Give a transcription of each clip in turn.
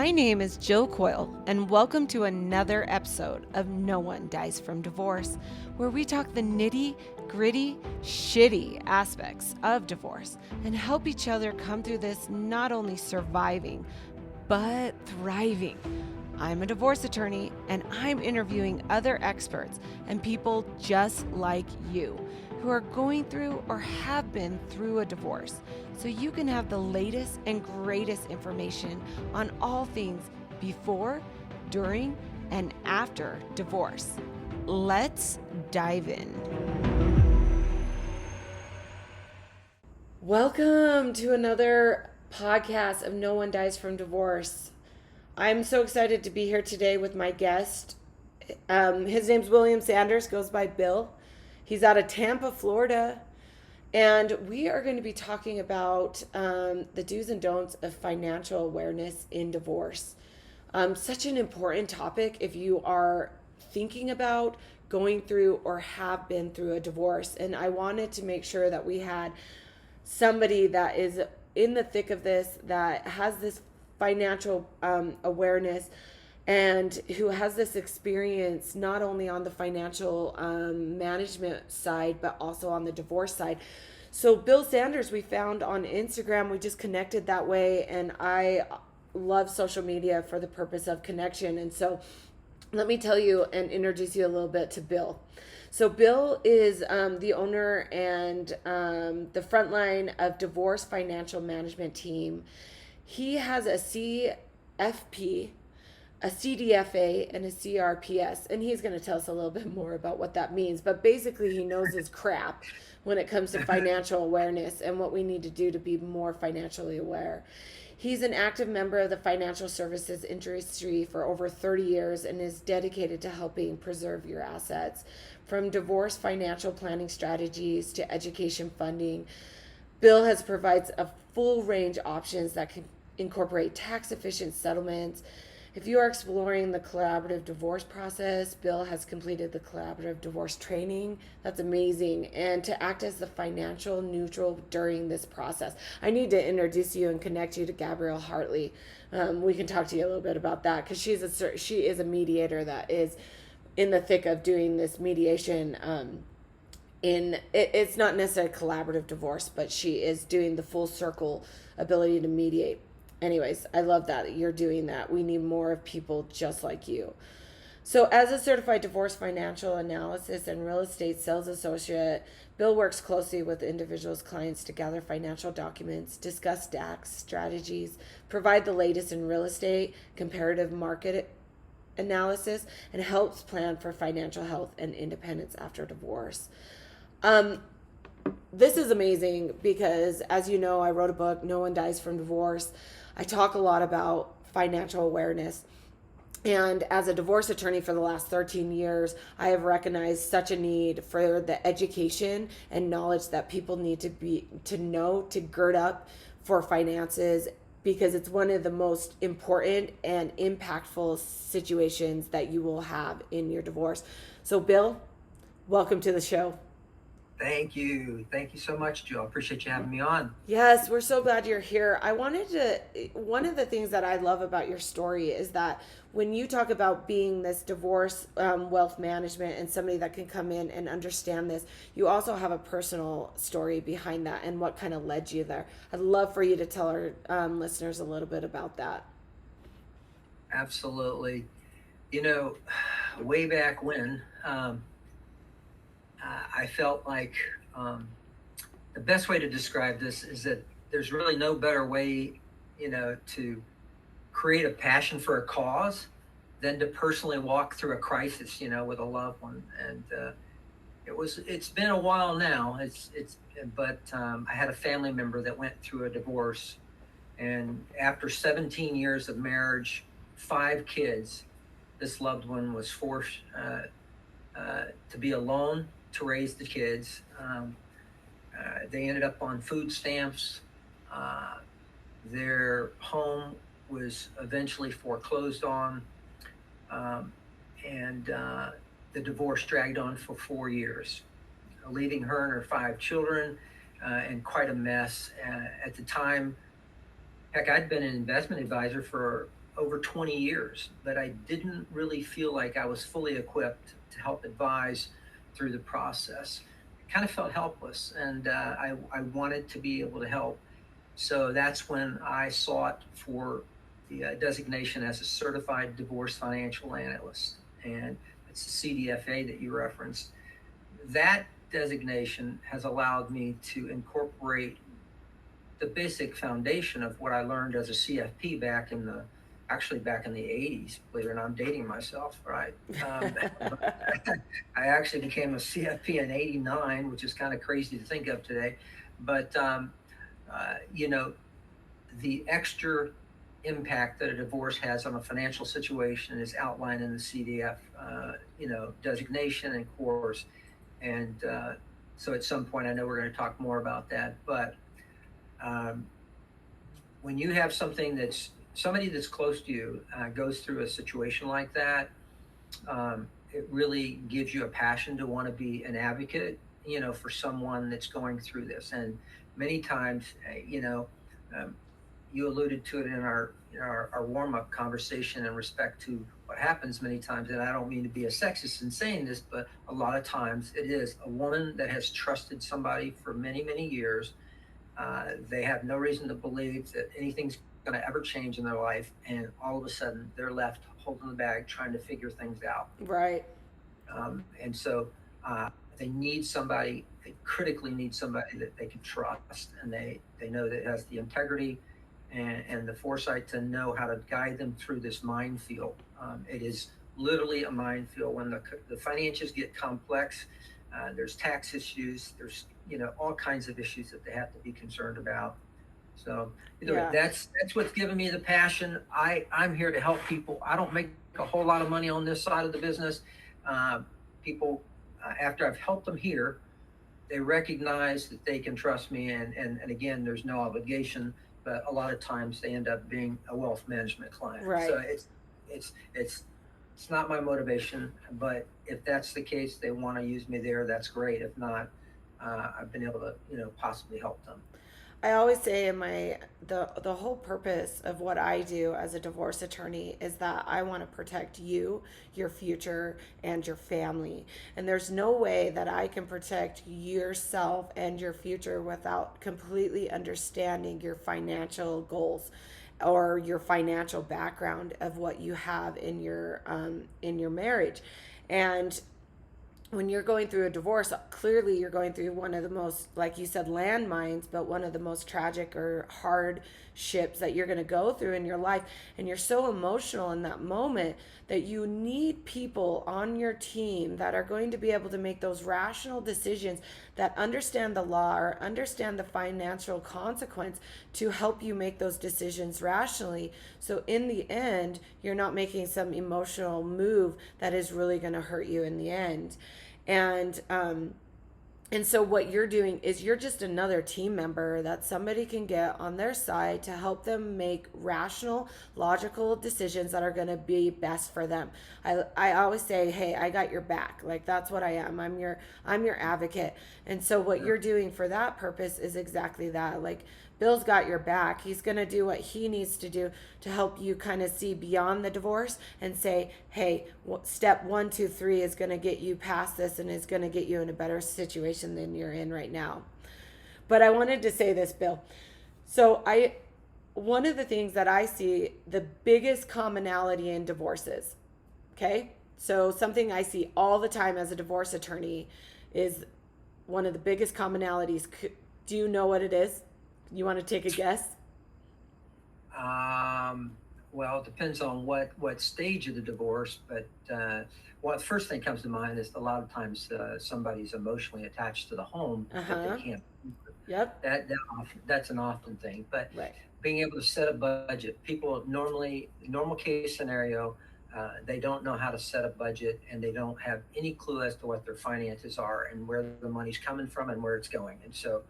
My name is Jill Coil, and welcome to another episode of No One Dies from Divorce, where we talk the nitty, gritty, shitty aspects of divorce and help each other come through this not only surviving, but thriving. I'm a divorce attorney, and I'm interviewing other experts and people just like you who are going through or have been through a divorce, so you can have the latest and greatest information on all things before, during, and after divorce. Let's dive in. Welcome to another podcast of No One Dies from Divorce. I'm so excited to be here today with my guest. His name's William Sanders, goes by Bill. He's out of Tampa, Florida. And we are going to be talking about the do's and don'ts of financial awareness in divorce. Such an important topic if you are thinking about going through or have been through a divorce. And I wanted to make sure that we had somebody that is in the thick of this, that has this financial awareness, and who has this experience not only on the financial management side, but also on the divorce side. So Bill Sanders, we found on Instagram. We just connected that way, and I love social media for the purpose of connection. And so let me tell you and introduce you a little bit to Bill. So Bill is the owner and the frontline of Divorce Financial Management Team. He has a CFP, a CDFA, and a CRPS, and he's going to tell us a little bit more about what that means. But basically, he knows his crap when it comes to financial awareness and what we need to do to be more financially aware. He's an active member of the financial services industry for over 30 years and is dedicated to helping preserve your assets. From divorce financial planning strategies to education funding, Bill has provides a full range of options that can incorporate tax-efficient settlements. If you are exploring the collaborative divorce process, Bill has completed the collaborative divorce training. That's amazing. And to act as the financial neutral during this process. I need to introduce you and connect you to Gabrielle Hartley. We can talk to you a little bit about that, because she is a mediator that is in the thick of doing this mediation. It's not necessarily collaborative divorce, but she is doing the full circle ability to mediate. Anyways, I love that you're doing that. We need more of people just like you. So as a certified divorce financial analysis and real estate sales associate, Bill works closely with individuals' clients to gather financial documents, discuss tax strategies, provide the latest in real estate, comparative market analysis, and helps plan for financial health and independence after divorce. This is amazing because, as you know, I wrote a book, No One Dies from Divorce. I talk a lot about financial awareness. And as a divorce attorney for the last 13 years, I have recognized such a need for the education and knowledge that people need to know, to gird up for finances, because it's one of the most important and impactful situations that you will have in your divorce. So Bill, welcome to the show. Thank you. Thank you so much, Jill. Appreciate you having me on. Yes, we're so glad you're here. One of the things that I love about your story is that when you talk about being this divorce wealth management and somebody that can come in and understand this, you also have a personal story behind that and what kind of led you there. I'd love for you to tell our listeners a little bit about that. Absolutely. You know, way back when, I felt like the best way to describe this is that there's really no better way, to create a passion for a cause than to personally walk through a crisis, with a loved one. And it's been a while now. But I had a family member that went through a divorce, and after 17 years of marriage, 5 kids, this loved one was forced to be alone to raise the kids. They ended up on food stamps. Their home was eventually foreclosed on, and the divorce dragged on for 4 years, leaving her and her 5 children in quite a mess. At the time, heck, I'd been an investment advisor for over 20 years, but I didn't really feel like I was fully equipped to help advise through the process. I kind of felt helpless, and I wanted to be able to help. So that's when I sought for the designation as a certified divorce financial analyst, and it's the CDFA that you referenced. That designation has allowed me to incorporate the basic foundation of what I learned as a CFP back in the 80s. Believe it or not, I'm dating myself, right? I actually became a CFP in '89, which is kind of crazy to think of today. But you know, the extra impact that a divorce has on a financial situation is outlined in the CDF, designation and course. And so at some point, I know we're going to talk more about that, but um, when you have somebody that's close to you goes through a situation like that, it really gives you a passion to want to be an advocate, for someone that's going through this. And many times, um, you alluded to it in our warm up conversation in respect to what happens many times. And I don't mean to be a sexist in saying this, but a lot of times it is a woman that has trusted somebody for many, many years. They have no reason to believe that anything's going to ever change in their life. And all of a sudden they're left holding the bag, trying to figure things out. Right. And so they need somebody, they critically need somebody that they can trust, and they know that has the integrity and the foresight to know how to guide them through this minefield. It is literally a minefield when the finances get complex. There's tax issues, there's all kinds of issues that they have to be concerned about. So either way, Yeah. that's what's given me the passion. I'm here to help people. I don't make a whole lot of money on this side of the business. Uh, People, after I've helped them here, they recognize that they can trust me, and again, there's no obligation, but a lot of times they end up being a wealth management client. Right. So it's not my motivation, but if that's the case, they want to use me there, that's great. If not, I've been able to possibly help them. I always say in the whole purpose of what I do as a divorce attorney is that I want to protect you, your future, and your family. And there's no way that I can protect yourself and your future without completely understanding your financial goals or your financial background of what you have in your marriage. And when you're going through a divorce, clearly you're going through one of the most, like you said, landmines, but one of the most tragic or hardships that you're going to go through in your life. And you're so emotional in that moment that you need people on your team that are going to be able to make those rational decisions, that understand the law or understand the financial consequence to help you make those decisions rationally. So in the end, you're not making some emotional move that is really going to hurt you in the end. And so what you're doing is you're just another team member that somebody can get on their side to help them make rational, logical decisions that are going to be best for them. I always say, hey, I got your back. Like, that's what I am. I'm your advocate. And so what you're doing for that purpose is exactly that. Like, Bill's got your back. He's going to do what he needs to do to help you kind of see beyond the divorce and say, hey, step 1, 2, 3 is going to get you past this and is going to get you in a better situation than you're in right now. But I wanted to say this, Bill. So one of the things that I see the biggest commonality in divorces, okay? So something I see all the time as a divorce attorney is one of the biggest commonalities. Do you know what it is? You want to take a guess? Well, it depends on what stage of the divorce, but well, the first thing comes to mind is a lot of times somebody's emotionally attached to the home that they can't. Yep. That's an often thing, but Right. being able to set a budget. People normally, normal case scenario, they don't know how to set a budget, and they don't have any clue as to what their finances are and where the money's coming from and where it's going. And so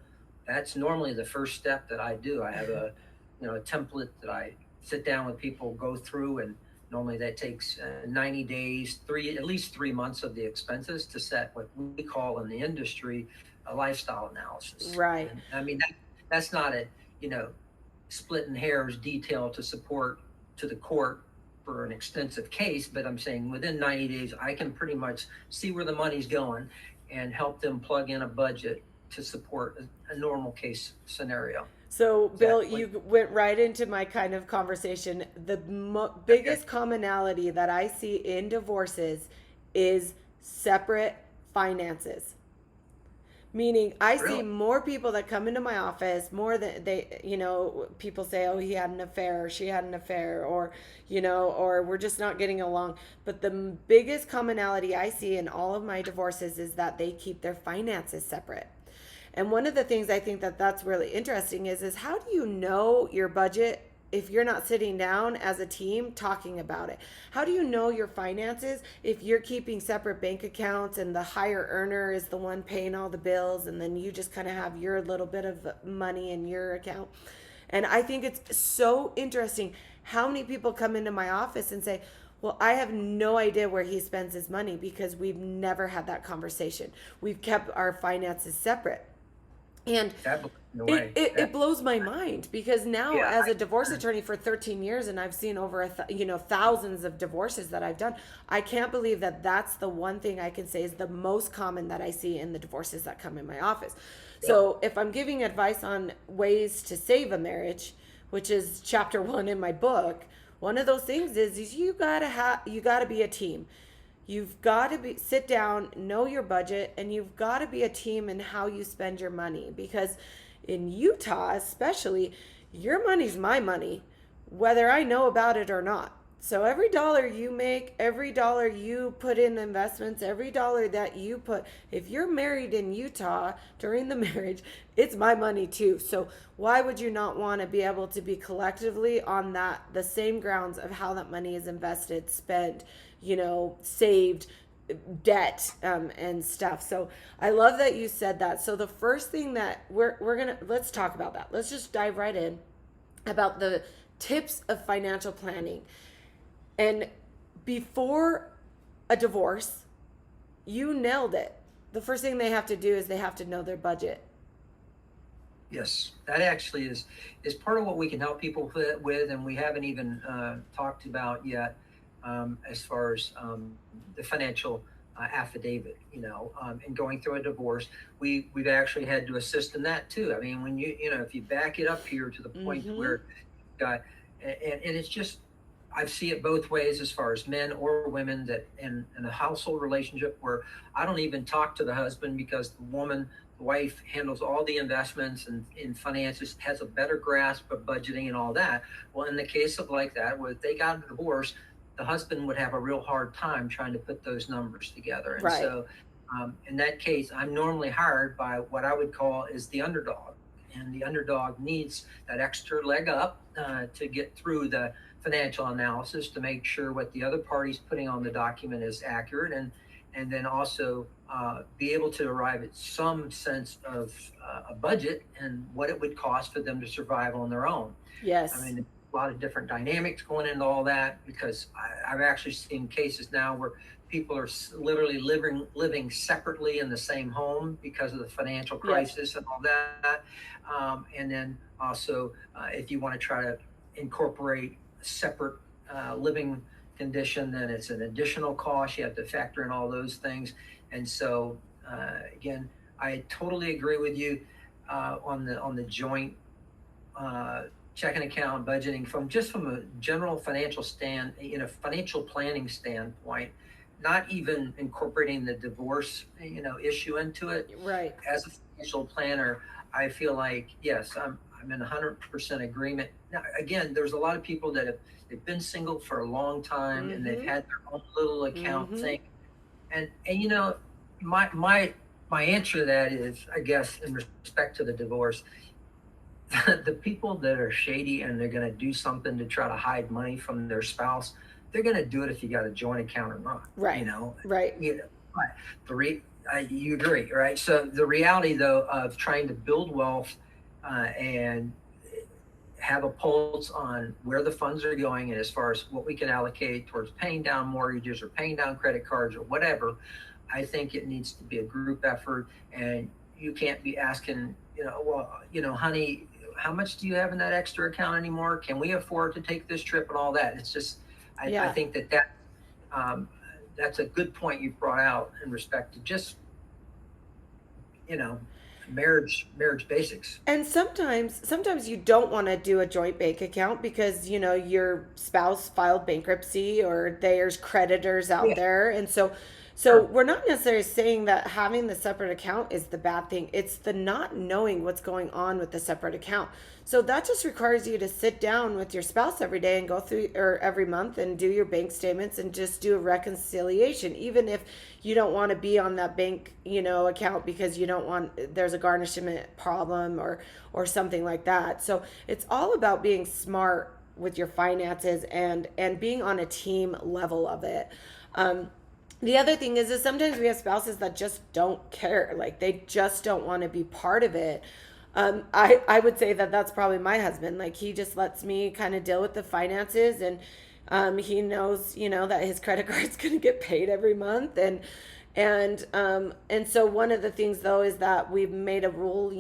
that's normally the first step that I do. I have a template that I sit down with people, go through, and normally that takes 90 days, at least 3 months of the expenses to set what we call in the industry a lifestyle analysis. Right. And I mean, that's not a, splitting hairs detail to support to the court for an extensive case, but I'm saying within 90 days, I can pretty much see where the money's going and help them plug in a budget to support a normal case scenario. So, Bill, Exactly. you went right into my kind of conversation. The biggest commonality that I see in divorces is separate finances. Meaning, I see Really? more people that come into my office more than people say, oh, he had an affair, or she had an affair, or we're just not getting along. But the biggest commonality I see in all of my divorces is that they keep their finances separate. And one of the things I think that's really interesting is how do you know your budget if you're not sitting down as a team talking about it? How do you know your finances if you're keeping separate bank accounts and the higher earner is the one paying all the bills and then you just kind of have your little bit of money in your account? And I think it's so interesting how many people come into my office and say, well, I have no idea where he spends his money because we've never had that conversation. We've kept our finances separate. And That blew me away. it blows my mind because now, Yeah, as a divorce attorney for 13 years, and I've seen over thousands of divorces that I've done, I can't believe that that's the one thing I can say is the most common that I see in the divorces that come in my office. So if I'm giving advice on ways to save a marriage, which is chapter 1 in my book, one of those things is you gotta be a team. You've got to sit down, know your budget, and you've got to be a team in how you spend your money. Because in Utah, especially, your money's my money, whether I know about it or not. So every dollar you make, every dollar you put in investments, every dollar that you put, if you're married in Utah during the marriage, it's my money too. So why would you not want to be able to be collectively on the same grounds of how that money is invested, spent, saved, debt, and stuff. So I love that you said that. So the first thing that let's talk about that. Let's just dive right in about the tips of financial planning. And before a divorce, you nailed it. The first thing they have to do is they have to know their budget. Yes, that actually is part of what we can help people with, and we haven't even talked about yet as far as the financial affidavit. And going through a divorce, we've actually had to assist in that too. I mean, when if you back it up here to the point where and it's just, I see it both ways as far as men or women that in a household relationship where I don't even talk to the husband because the wife handles all the investments and in finances, has a better grasp of budgeting and all that. Well, in the case of like that, where they got a divorce, the husband would have a real hard time trying to put those numbers together. And Right. so in that case, I'm normally hired by what I would call is the underdog. And the underdog needs that extra leg up to get through the financial analysis to make sure what the other party's putting on the document is accurate, and then also be able to arrive at some sense of a budget and what it would cost for them to survive on their own. Yes. I mean, a lot of different dynamics going into all that, because I've actually seen cases now where people are literally living separately in the same home because of the financial crisis and all that. And then also, if you want to try to incorporate separate living condition, then it's an additional cost. You have to factor in all those things. And so again, I totally agree with you on the joint checking account budgeting from a general financial financial planning standpoint, not even incorporating the divorce issue into it. Right. As a financial planner, I feel like, yes, I'm in 100% agreement. Now, again, there's a lot of people that they've been single for a long time and they've had their own little account thing. And my answer to that is, I guess, in respect to the divorce, the people that are shady and they're going to do something to try to hide money from their spouse, they're going to do it if you got a joint account or not. Right. Right. You agree, right? So the reality, though, of trying to build wealth and have a pulse on where the funds are going and as far as what we can allocate towards paying down mortgages or paying down credit cards or whatever, I think it needs to be a group effort. And you can't be asking, honey, how much do you have in that extra account anymore? Can we afford to take this trip and all that? It's just, I think um, that's a good point you've brought out in respect to just, you know, marriage basics. And sometimes you don't want to do a joint bank account because, your spouse filed bankruptcy or there's creditors out Yeah, there. And so sure. we're not necessarily saying that having the separate account is the bad thing. It's the not knowing what's going on with the separate account. So that just requires you to sit down with your spouse every day and go through, or every month, and do your bank statements and just do a reconciliation, even if you don't want to be on that bank, account because you don't want, there's a garnishment problem or something like that. So it's all about being smart with your finances and being on a team level of it. The other thing is sometimes we have spouses that just don't care. Like they just don't want to be part of it. I would say that that's probably my husband. Like he just lets me kind of deal with the finances, and he knows, that his credit card's going to get paid every month. And so one of the things though is that we've made a rule,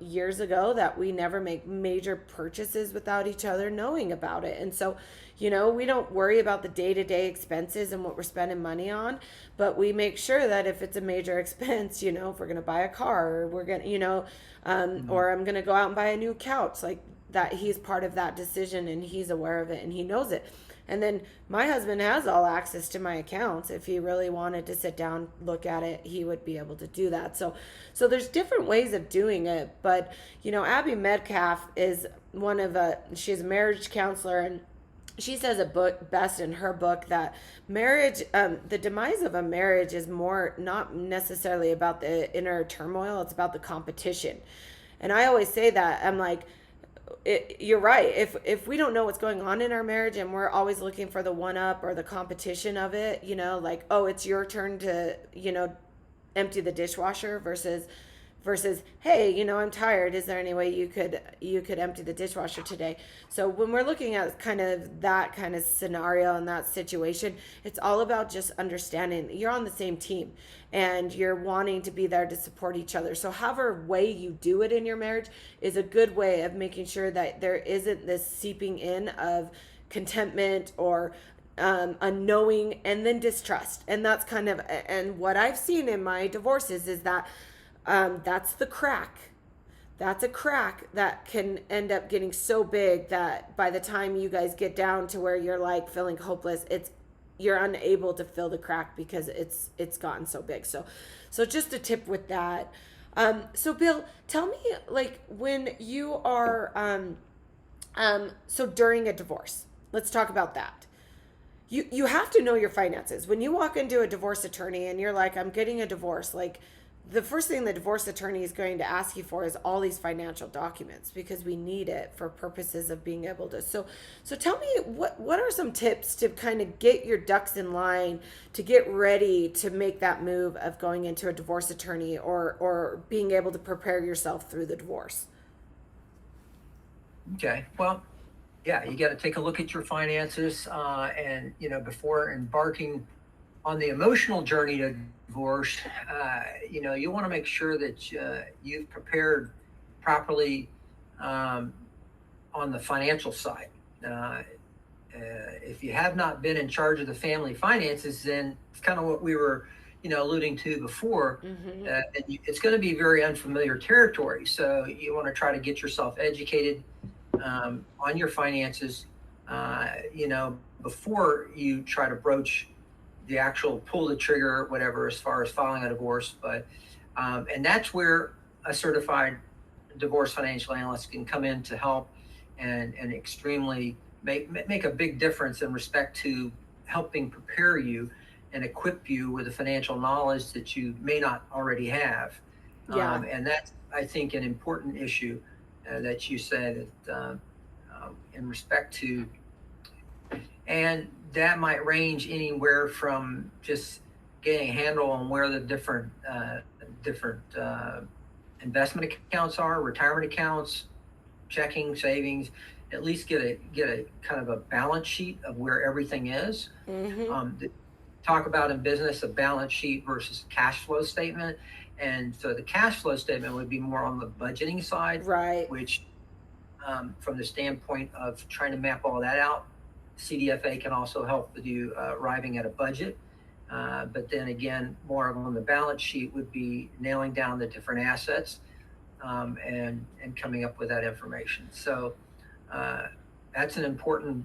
years ago, that we never make major purchases without each other knowing about it. And so, we don't worry about the day-to-day expenses and what we're spending money on, but we make sure that if it's a major expense, if we're going to buy a car, or we're going to, or I'm going to go out and buy a new couch, like that, he's part of that decision and he's aware of it and he knows it. And then my husband has all access to my accounts. If he really wanted to sit down, look at it, he would be able to do that. So there's different ways of doing it. But, Abby Metcalf is she's a marriage counselor, and she says it best in her book that marriage, the demise of a marriage is more not necessarily about the inner turmoil, it's about the competition. And I always say that, I'm like, you're right. If we don't know what's going on in our marriage and we're always looking for the one up or the competition of it, like, oh, it's your turn to, empty the dishwasher versus, hey, I'm tired. Is there any way you could empty the dishwasher today? So when we're looking at kind of that kind of scenario and that situation, it's all about just understanding you're on the same team and you're wanting to be there to support each other. So however way you do it in your marriage is a good way of making sure that there isn't this seeping in of contentment or unknowing and then distrust. And that's kind of, and what I've seen in my divorces is that that's the crack. That's a crack that can end up getting so big that by the time you guys get down to where you're like feeling hopeless, you're unable to fill the crack because it's gotten so big. So just a tip with that. So Bill, tell me, like, when you are so during a divorce, let's talk about that. You have to know your finances. When you walk into a divorce attorney and you're like, I'm getting a divorce, like, the first thing the divorce attorney is going to ask you for is all these financial documents because we need it for purposes of being able to. So tell me, what are some tips to kind of get your ducks in line to get ready to make that move of going into a divorce attorney or being able to prepare yourself through the divorce? Okay. Well, yeah, you got to take a look at your finances, and before embarking on the emotional journey to divorce, you want to make sure that you've prepared properly on the financial side. If you have not been in charge of the family finances, then it's kind of what we were, alluding to before. Mm-hmm. It's going to be very unfamiliar territory. So you want to try to get yourself educated on your finances, before you try to broach the actual pull the trigger, whatever, as far as filing a divorce. But and that's where a certified divorce financial analyst can come in to help and extremely make a big difference in respect to helping prepare you and equip you with the financial knowledge that you may not already have. Yeah. And that's, I think, an important issue that you said that, in respect to, and that might range anywhere from just getting a handle on where the different investment accounts are, retirement accounts, checking, savings. At least get a kind of a balance sheet of where everything is. Mm-hmm. Talk about in business a balance sheet versus cash flow statement. And so the cash flow statement would be more on the budgeting side, Right. which from the standpoint of trying to map all that out. CDFA can also help with you arriving at a budget. But then again, more on the balance sheet would be nailing down the different assets and coming up with that information. So that's an important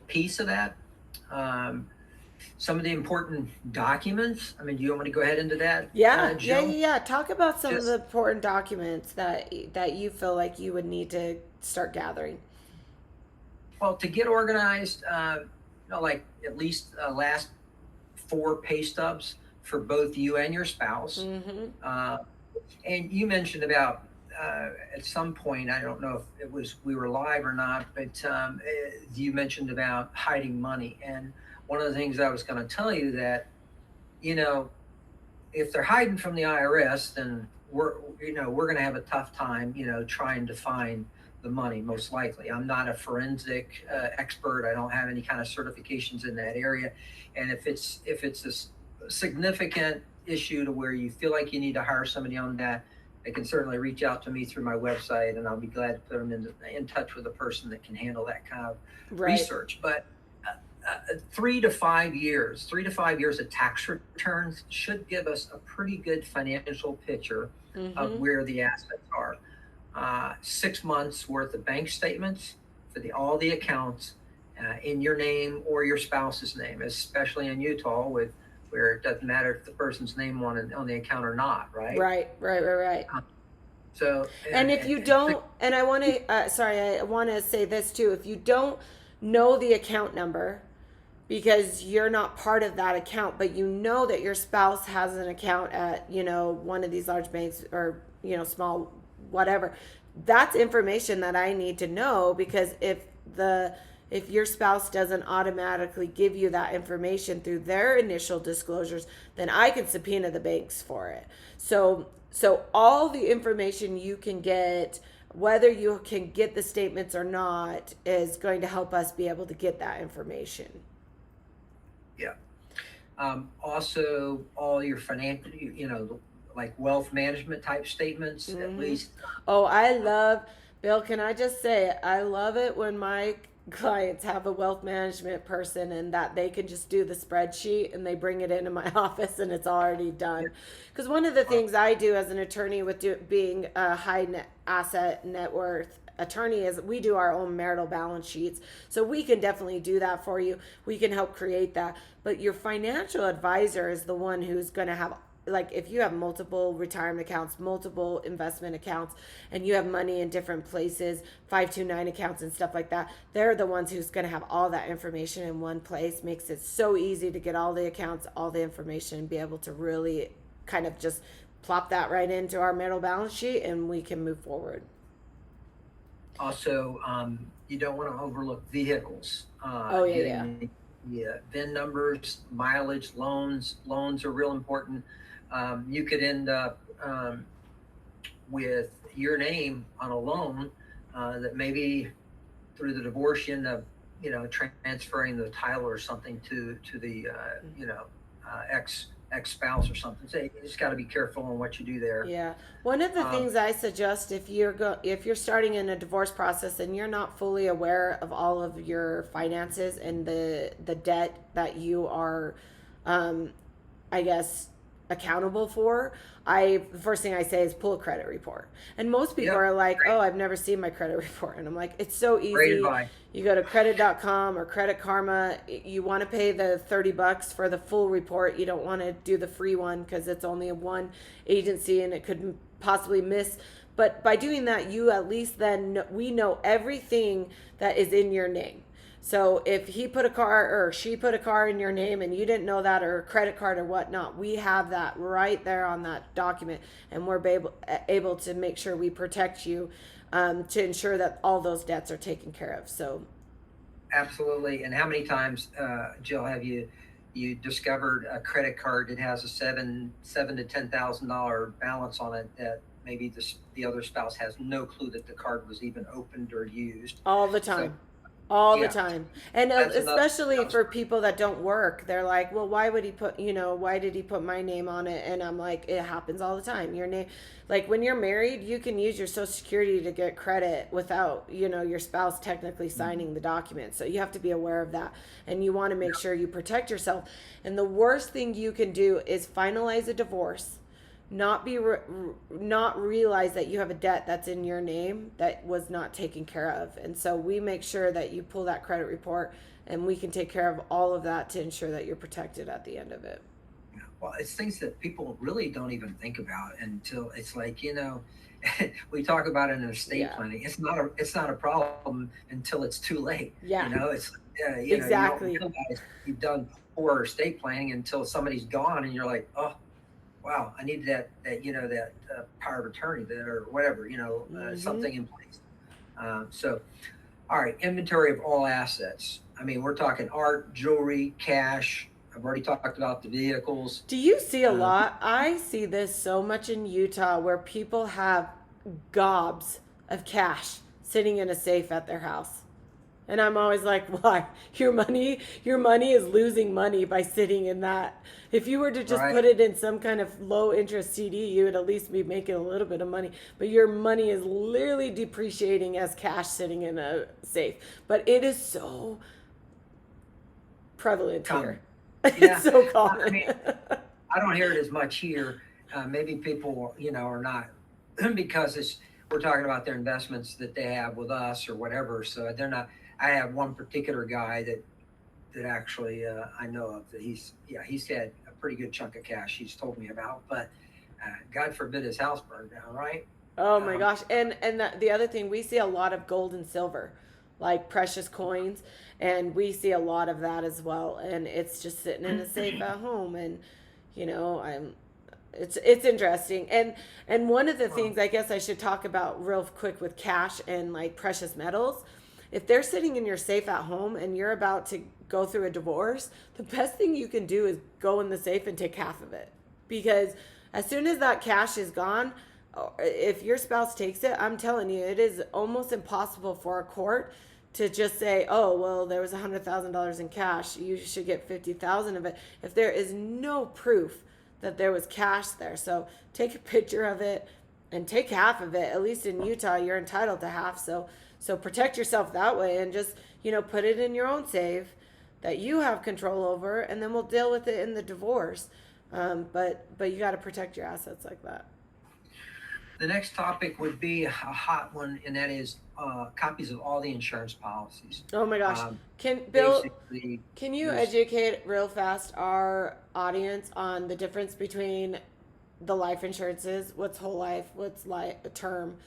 piece of that. Some of the important documents. I mean, do you want me to go ahead into that? Yeah. Talk about some of the important documents that you feel like you would need to start gathering. Well, to get organized, like at least last 4 pay stubs for both you and your spouse. Mm-hmm. And you mentioned about at some point, I don't know if it was we were live or not, but you mentioned about hiding money. And one of the things I was going to tell you that, if they're hiding from the IRS, then we're going to have a tough time, trying to find the money, most likely. I'm not a forensic expert. I don't have any kind of certifications in that area. And if it's a significant issue to where you feel like you need to hire somebody on that, they can certainly reach out to me through my website, and I'll be glad to put them in touch with a person that can handle that kind of research. But 3 to 5 years of tax returns should give us a pretty good financial picture of where the assets are. 6 months worth of bank statements for all the accounts in your name or your spouse's name, especially in Utah, where it doesn't matter if the person's name on the account or not, right? Right. So, and if you don't, and I want to, I want to say this too, if you don't know the account number because you're not part of that account, but you know that your spouse has an account at, one of these large banks or, small, whatever, that's information that I need to know, because if your spouse doesn't automatically give you that information through their initial disclosures, then I can subpoena the banks for it. So all the information you can get, whether you can get the statements or not, is going to help us be able to get that information. Yeah. Also, all your financial, like wealth management type statements, at least. Oh, Bill, can I just say, I love it when my clients have a wealth management person and that they can just do the spreadsheet and they bring it into my office and it's already done. Because one of the things I do as an attorney with being a high asset net worth attorney is we do our own marital balance sheets. So we can definitely do that for you. We can help create that. But your financial advisor is the one who's going to have, like, if you have multiple retirement accounts, multiple investment accounts, and you have money in different places, 529 accounts and stuff like that, they're the ones who's going to have all that information in one place. Makes it so easy to get all the accounts, all the information, and be able to really kind of just plop that right into our marital balance sheet, and we can move forward. Also, you don't want to overlook vehicles. Yeah. VIN numbers, mileage, loans are real important. You could end up with your name on a loan that maybe through the divorce you end up, transferring the title or something to the ex-spouse or something. So you just got to be careful on what you do there. Yeah. One of the things I suggest, if you're starting in a divorce process and you're not fully aware of all of your finances and the debt that you are, accountable for, the first thing I say is pull a credit report. And most people are like, oh, I've never seen my credit report. And I'm like, it's so easy. You go to credit.com or Credit Karma. You want to pay the $30 for the full report. You don't want to do the free one because it's only one agency and it could possibly miss. But by doing that, you at least then, we know everything that is in your name. So if he put a car or she put a car in your name and you didn't know that, or a credit card or whatnot, we have that right there on that document, and we're able to make sure we protect you to ensure that all those debts are taken care of. So absolutely. And how many times, Jill, have you discovered a credit card that has a $7,000 to $10,000 balance on it that maybe the other spouse has no clue that the card was even opened or used? All the time. all the Yeah, time. And that's another. especially for people that don't work, they're like, well, why would he put, why did he put my name on it? And I'm like, it happens all the time. Your name, like when you're married, you can use your social security to get credit without, your spouse technically signing the document. So you have to be aware of that. And you want to make sure you protect yourself. And the worst thing you can do is finalize a divorce, not realize that you have a debt that's in your name that was not taken care of. And so we make sure that you pull that credit report, and we can take care of all of that to ensure that you're protected at the end of it. Well, it's things that people really don't even think about until it's like, we talk about it in estate Yeah. planning. It's not a problem until it's too late. Yeah. It's Exactly. you don't realize you've done poor estate planning until somebody's gone, and you're like, oh, wow, I need that power of attorney that or whatever, something in place. So, all right, inventory of all assets. I mean, we're talking art, jewelry, cash. I've already talked about the vehicles. Do you see a Um, lot? I see this so much in Utah where people have gobs of cash sitting in a safe at their house. And I'm always like, why? Your money is losing money by sitting in that. If you were to just right. put it in some kind of low interest CD, you would at least be making a little bit of money. But your money is literally depreciating as cash sitting in a safe. But it is so prevalent Common. here. Yeah. It's so I common. mean, I don't hear it as much here. Maybe people, are not because we're talking about their investments that they have with us or whatever. So they're not. I have one particular guy that actually I know of that he's had a pretty good chunk of cash he's told me about, but God forbid his house burned down, right? Oh my Um, gosh. And the other thing, we see a lot of gold and silver, like precious coins, and we see a lot of that as well. And it's just sitting in a safe at home. And I'm it's interesting. And one of the well, things I guess I should talk about real quick with cash and like precious metals, if they're sitting in your safe at home and you're about to go through a divorce, the best thing you can do is go in the safe and take half of it. Because as soon as that cash is gone, if your spouse takes it, I'm telling you, it is almost impossible for a court to just say, "Oh, well, there was $100,000 in cash. You should get 50,000 of it." If there is no proof that there was cash there, so take a picture of it and take half of it. At least in Utah, you're entitled to half. So protect yourself that way, and just put it in your own safe that you have control over, and then we'll deal with it in the divorce. But you got to protect your assets like that. the next topic would be a hot one, and that is copies of all the insurance policies. Oh my gosh. Um, Can Bill, Basically, can you there's educate real fast our audience on the difference between the life insurances, what's whole life, what's term,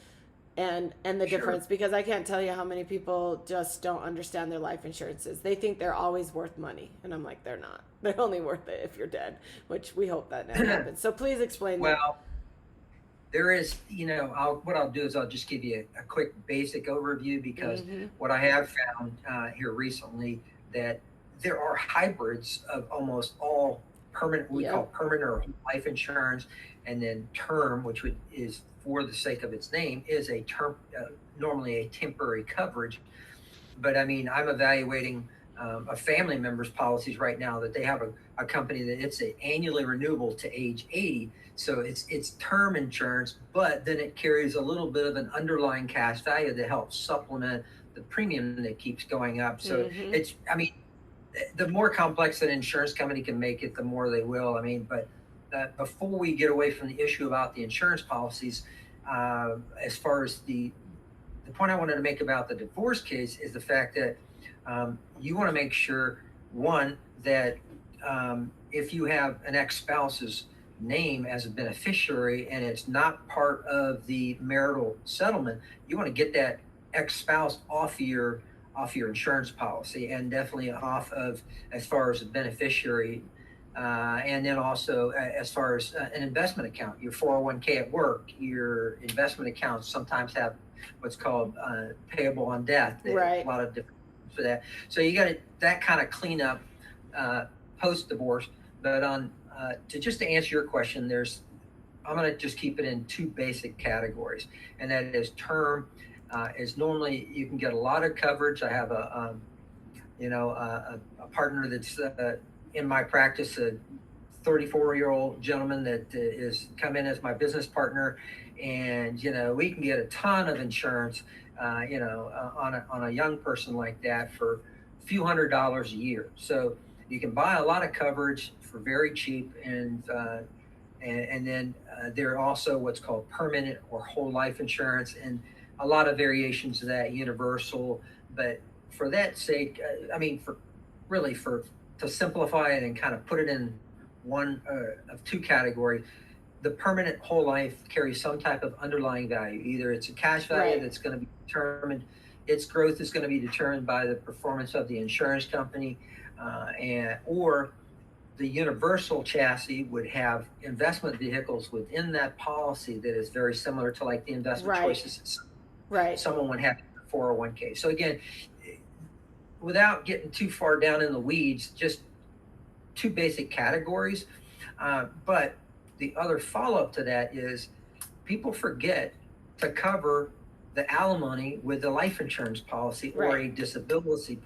and the sure. difference, because I can't tell you how many people just don't understand their life insurances. They think they're always worth money, and I'm like, they're not. They're only worth it if you're dead, which we hope that never happens. So please explain that. Well, there is, what I'll do is I'll just give you a quick basic overview because Mm-hmm. what I have found here recently that there are hybrids of almost all permanent, we call Yep. permanent or life insurance, and then term, is for the sake of its name, is a term, normally a temporary coverage. But I mean, I'm evaluating a family member's policies right now that they have a company that it's annually renewable to age 80. So it's term insurance, but then it carries a little bit of an underlying cash value that helps supplement the premium that keeps going up. So Mm-hmm. I mean, the more complex an insurance company can make it, the more they will. I mean, but before we get away from the issue about the insurance policies, as far as the point I wanted to make about the divorce case is the fact that you want to make sure, one, that if you have an ex-spouse's name as a beneficiary and it's not part of the marital settlement, you want to get that ex-spouse off your insurance policy, and definitely off of as far as a beneficiary. And then also as far as an investment account, your 401k at work, your investment accounts sometimes have what's called payable on death. They have Right. a lot of different for that. So you got that kind of cleanup post divorce. But to answer your question, I'm going to just keep it in two basic categories, and that is term is normally you can get a lot of coverage. I have a partner that's in my practice, a 34-year-old gentleman that is come in as my business partner, and we can get a ton of insurance, on a young person like that for a few $100s a year. So you can buy a lot of coverage for very cheap, and then there are also what's called permanent or whole life insurance, and a lot of variations of that, universal. But for that sake, to simplify it and kind of put it in one of two categories, the permanent whole life carries some type of underlying value. Either it's a cash value Right. that's going to be determined, its growth is going to be determined by the performance of the insurance company, or the universal chassis would have investment vehicles within that policy that is very similar to like the investment Right. choices Right. someone would have in a 401k. So again, without getting too far down in the weeds, just two basic categories. But the other follow-up to that is people forget to cover the alimony with the life insurance policy or Right. a disability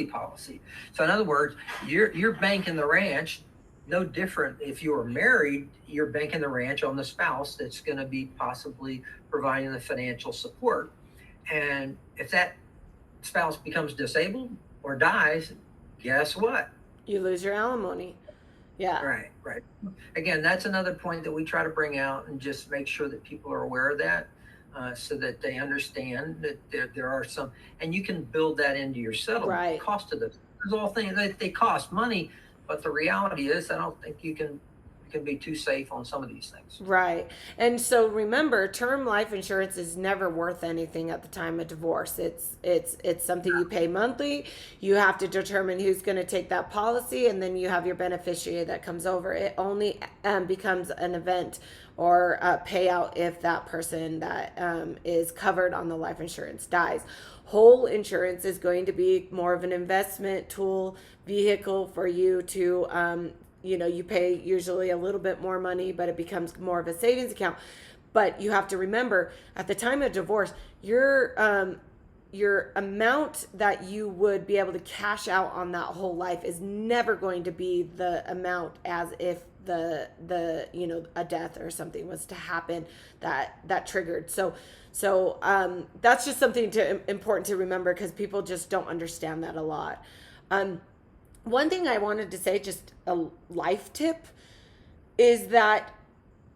policy. So in other words, you're banking the ranch. No different if you were married, you're banking the ranch on the spouse that's going to be possibly providing the financial support. And if that spouse becomes disabled or dies, guess what? You lose your alimony. Yeah. Right. Again, that's another point that we try to bring out and just make sure that people are aware of that, so that they understand that there are some, and you can build that into your settlement. Right. Cost of this. There's all things that they cost money, but the reality is, I don't think you can be too safe on some of these things. Right. And so remember, term life insurance is never worth anything at the time of divorce. It's something you pay monthly. You have to determine who's going to take that policy, and then you have your beneficiary that comes over. It only becomes an event or a payout if that person that is covered on the life insurance dies. Whole insurance is going to be more of an investment tool, vehicle for you to you pay usually a little bit more money, but it becomes more of a savings account. But you have to remember, at the time of divorce, your amount that you would be able to cash out on that whole life is never going to be the amount as if the a death or something was to happen that triggered. So that's just something important to remember, because people just don't understand that a lot. One thing I wanted to say, just a life tip, is that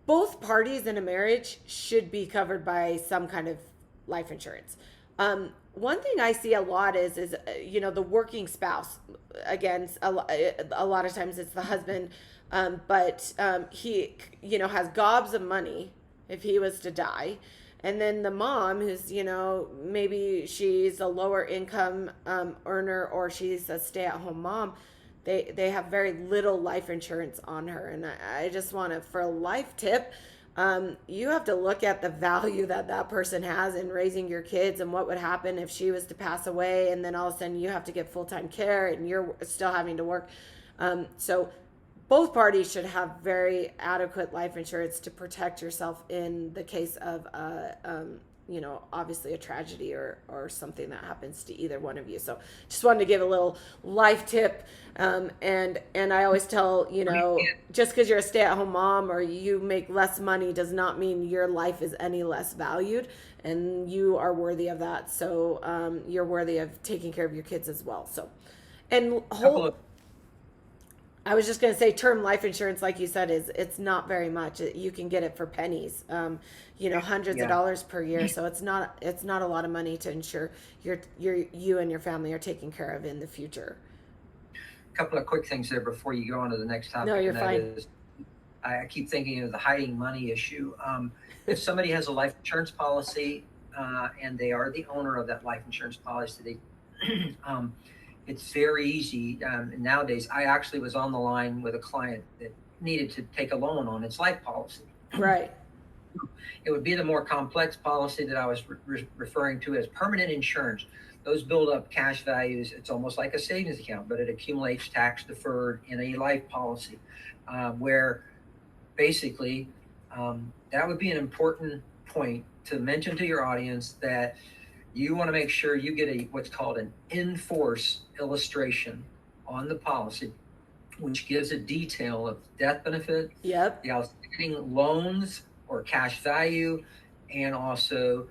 both parties in a marriage should be covered by some kind of life insurance. One thing I see a lot is the working spouse. Again, a lot of times it's the husband, but he has gobs of money if he was to die. And then the mom, who's, maybe she's a lower income earner, or she's a stay-at-home mom, they have very little life insurance on her. And I just want to, for a life tip, you have to look at the value that person has in raising your kids, and what would happen if she was to pass away, and then all of a sudden you have to get full-time care and you're still having to work. So both parties should have very adequate life insurance to protect yourself in the case of obviously a tragedy or something that happens to either one of you. So just wanted to give a little life tip. And I always tell, just because you're a stay-at-home mom or you make less money does not mean your life is any less valued, and you are worthy of that. So you're worthy of taking care of your kids as well. So, and I was just going to say, term life insurance, like you said, it's not very much. You can get it for pennies, hundreds of dollars per year. So it's not a lot of money to ensure you and your family are taken care of in the future. A couple of quick things there before you go on to the next topic. No, you're fine. I keep thinking of the hiding money issue. If somebody has a life insurance policy and they are the owner of that life insurance policy, it's very easy. Nowadays, I actually was on the line with a client that needed to take a loan on its life policy. Right. It would be the more complex policy that I was referring to as permanent insurance. Those build up cash values. It's almost like a savings account, but it accumulates tax deferred in a life policy, where basically that would be an important point to mention to your audience that you want to make sure you get what's called an in-force illustration on the policy, which gives a detail of death benefit, Yep. the outstanding loans or cash value, and also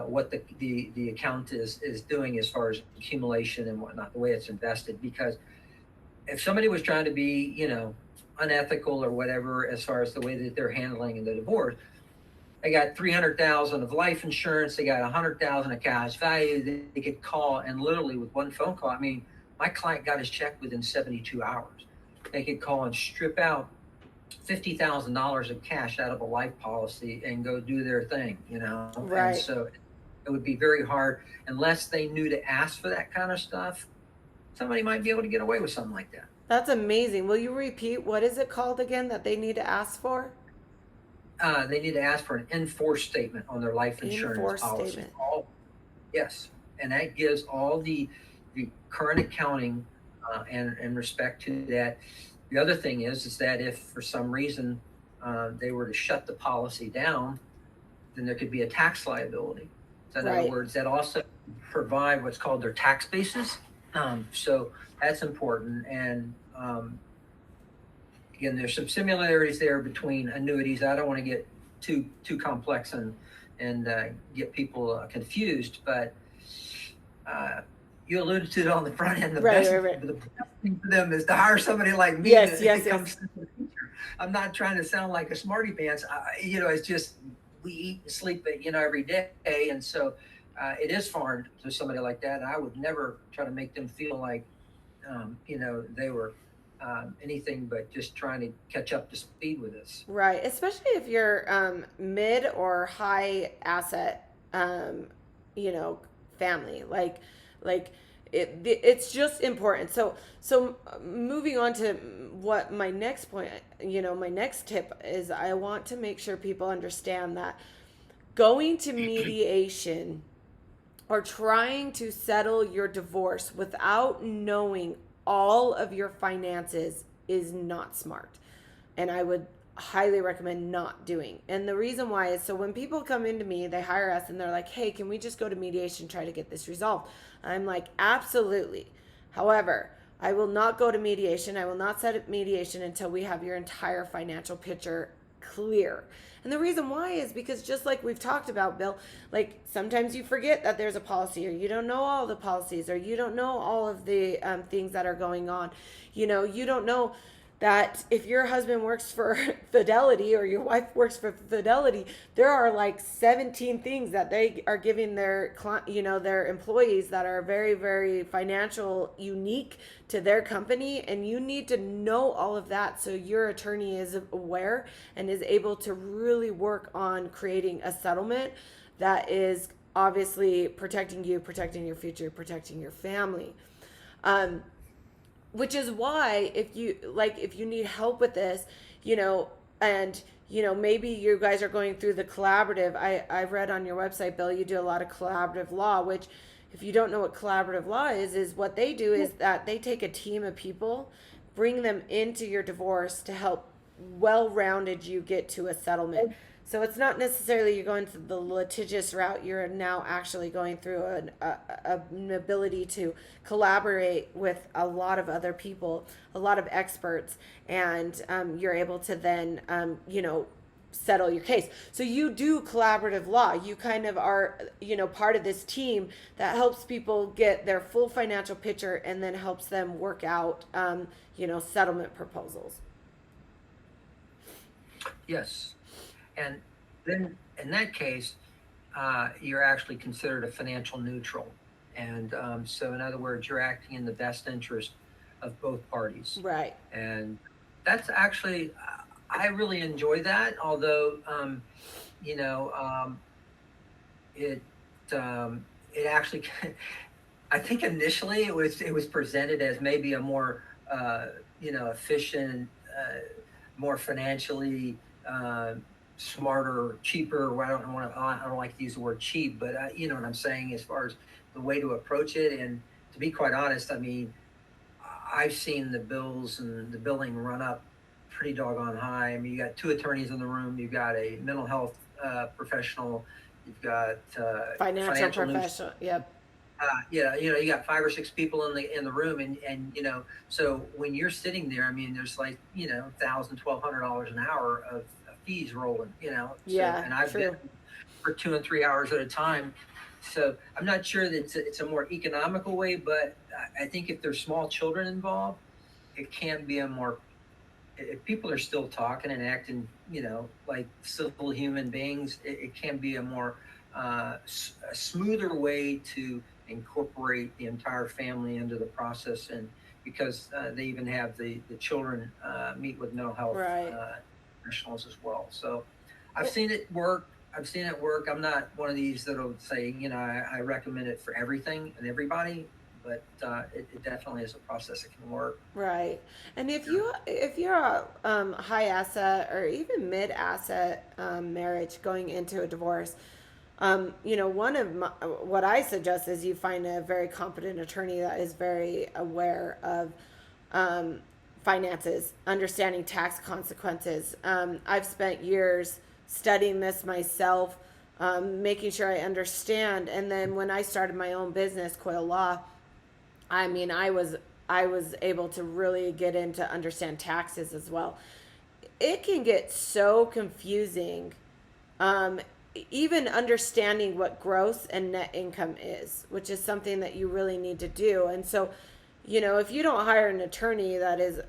what the account is doing as far as accumulation and whatnot, the way it's invested. Because if somebody was trying to be, unethical or whatever as far as the way that they're handling the divorce, they got 300,000 of life insurance, they got 100,000 of cash value. They could call, and literally with one phone call, I mean, my client got his check within 72 hours. They could call and strip out $50,000 of cash out of a life policy and go do their thing, Right. And so it would be very hard unless they knew to ask for that kind of stuff. Somebody might be able to get away with something like that. That's amazing. Will you repeat what is it called again that they need to ask for? They need to ask for an in-force statement on their life insurance In-force policy. statement. Yes, and that gives all the current accounting and in respect to that. The other thing is that if for some reason they were to shut the policy down, then there could be a tax liability. So in other words, that also provide what's called their tax basis. So that's important. And again, there's some similarities there between annuities. I don't want to get too complex and get people confused, but you alluded to it on the front end. The best thing for them is to hire somebody like me. Yes. I'm not trying to sound like a smarty pants. It's just we eat and sleep it, every day, and so it is foreign to somebody like that. And I would never try to make them feel like they were anything but just trying to catch up to speed with us. Right, especially if you're mid or high asset, family. It's just important. So moving on to what my next point, my next tip is, I want to make sure people understand that going to mediation or trying to settle your divorce without knowing all of your finances is not smart. And I would highly recommend not doing. And the reason why is, so when people come into me, they hire us and they're like, hey, can we just go to mediation, try to get this resolved? I'm like, absolutely. However, I will not go to mediation. I will not set up mediation until we have your entire financial picture clear. And the reason why is because, just like we've talked about, Bill, like sometimes you forget that there's a policy, or you don't know all the policies, or you don't know all of the things that are going on. You don't know that if your husband works for Fidelity or your wife works for Fidelity, there are like 17 things that they are giving their their employees that are very, very financial unique to their company. And you need to know all of that so your attorney is aware and is able to really work on creating a settlement that is obviously protecting you, protecting your future, protecting your family. Which is why if you need help with this, and maybe you guys are going through the collaborative. I've read on your website, Bill, you do a lot of collaborative law, which, if you don't know what collaborative law is what they do is that they take a team of people, bring them into your divorce to help well-rounded you get to a settlement. So it's not necessarily you're going through the litigious route. You're now actually going through an ability to collaborate with a lot of other people, a lot of experts, and you're able to then, settle your case. So you do collaborative law. You kind of are, part of this team that helps people get their full financial picture and then helps them work out, settlement proposals. Yes. And then in that case, you're actually considered a financial neutral. And so in other words, you're acting in the best interest of both parties. Right. And that's actually, I really enjoy that. Although, it actually, I think initially it was presented as maybe a more, efficient, more financially, smarter, cheaper. I don't like to use the word cheap, but you know what I'm saying as far as the way to approach it. And to be quite honest, I mean, I've seen the bills and the billing run up pretty doggone high. I mean, you got two attorneys in the room. You've got a mental health professional, you've got Financial financial news. professional. Yep. Yeah, you got 5 or 6 people in the room, and so when you're sitting there, I mean, there's like $1,000, $1,200 an hour of fees rolling, So, Yeah. and I've been True. for 2 and 3 hours at a time. So I'm not sure that it's a more economical way, but I think if there's small children involved, it can be a more, if people are still talking and acting, like civil human beings, it can be a more a smoother way to incorporate the entire family into the process, and because they even have the children meet with mental health Right. professionals as well. So I've seen it work. I've seen it work. I'm not one of these that'll say, I recommend it for everything and everybody, but it definitely is a process that can work. Right. And if you're a high asset or even mid asset marriage going into a divorce, one of what I suggest is you find a very competent attorney that is very aware of um, finances, understanding tax consequences. I've spent years studying this myself, making sure I understand. And then when I started my own business, Coil Law, I mean, I was able to really get into understand taxes as well. It can get so confusing, um, even understanding what gross and net income is, which is something that you really need to do. And so, if you don't hire an attorney that is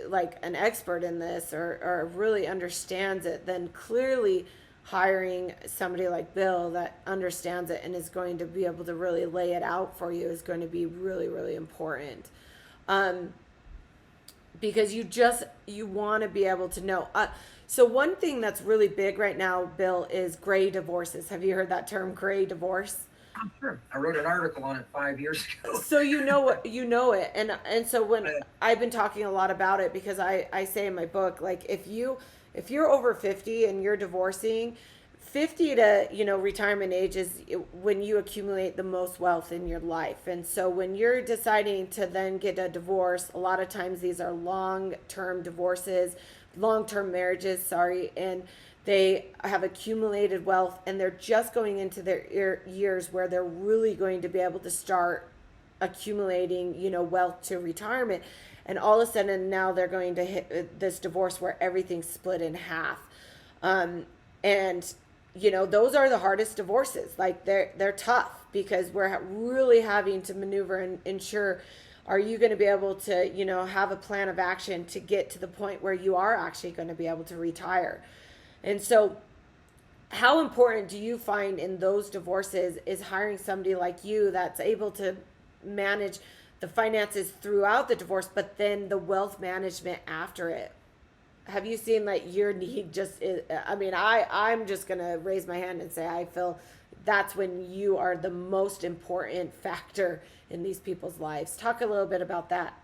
like an expert in this, or really understands it, then clearly hiring somebody like Bill that understands it and is going to be able to really lay it out for you is going to be really, really important. Um, because you want to be able to know. So one thing that's really big right now, Bill, is gray divorces. Have you heard that term, gray divorce? I'm sure. I wrote an article on it 5 years ago. So you know it, and so when I've been talking a lot about it, because I say in my book, like, if you're over 50 and you're divorcing, 50 to retirement age is when you accumulate the most wealth in your life. And so when you're deciding to then get a divorce, a lot of times these are long-term divorces, long-term marriages, sorry, and they have accumulated wealth, and they're just going into their years where they're really going to be able to start accumulating, wealth to retirement. And all of a sudden now they're going to hit this divorce where everything's split in half. And those are the hardest divorces. Like, they're tough because we're really having to maneuver and ensure, are you going to be able to have a plan of action to get to the point where you are actually going to be able to retire. And so, how important do you find in those divorces is hiring somebody like you that's able to manage the finances throughout the divorce, but then the wealth management after it? Have you seen that your need just is, I mean, I'm just going to raise my hand and say I feel that's when you are the most important factor in these people's lives. Talk a little bit about that.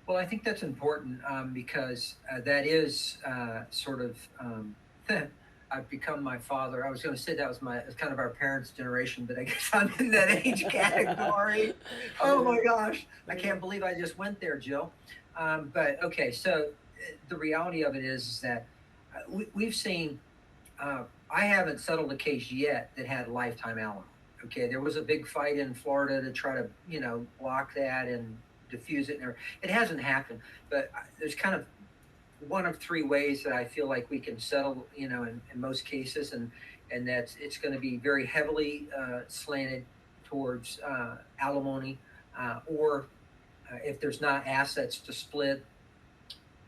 Well, I think that's important because that is sort of I've become my father. I was going to say that was it's kind of our parents' generation, but I guess I'm in that age category. Oh my gosh, I can't believe I just went there, Jill. But okay, so the reality of it is that we've seen. I haven't settled a case yet that had lifetime alimony. Okay, there was a big fight in Florida to try to block that and diffuse it. It hasn't happened, but there's kind of one of three ways that I feel like we can settle, in most cases, and that's it's going to be very heavily slanted towards alimony, or if there's not assets to split.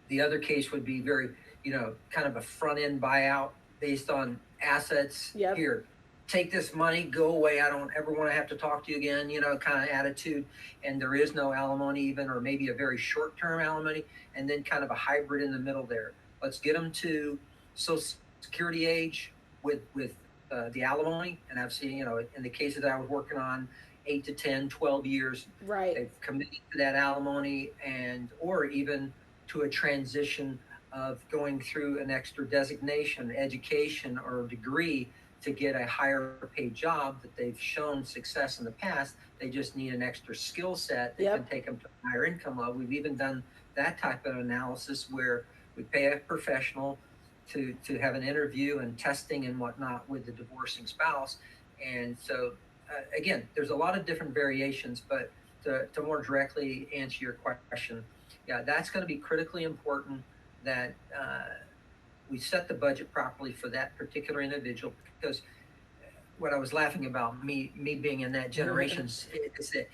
The other case would be very, kind of a front end buyout based on assets. Yep. Here, take this money, go away. I don't ever want to have to talk to you again, kind of attitude. And there is no alimony even, or maybe a very short term alimony, and then kind of a hybrid in the middle there. Let's get them to Social Security age with the alimony. And I've seen, in the cases that I was working on, 8 to 10, 12 years, Right. they've committed to that alimony, and or even to a transition of going through an extra designation, education, or degree to get a higher paid job that they've shown success in the past. They just need an extra skill set that can take them to a higher income level. We've even done that type of analysis where we pay a professional to have an interview and testing and whatnot with the divorcing spouse. And so, again, there's a lot of different variations, but to more directly answer your question, yeah, that's going to be critically important that we set the budget properly for that particular individual. Because what I was laughing about, me being in that generation, is that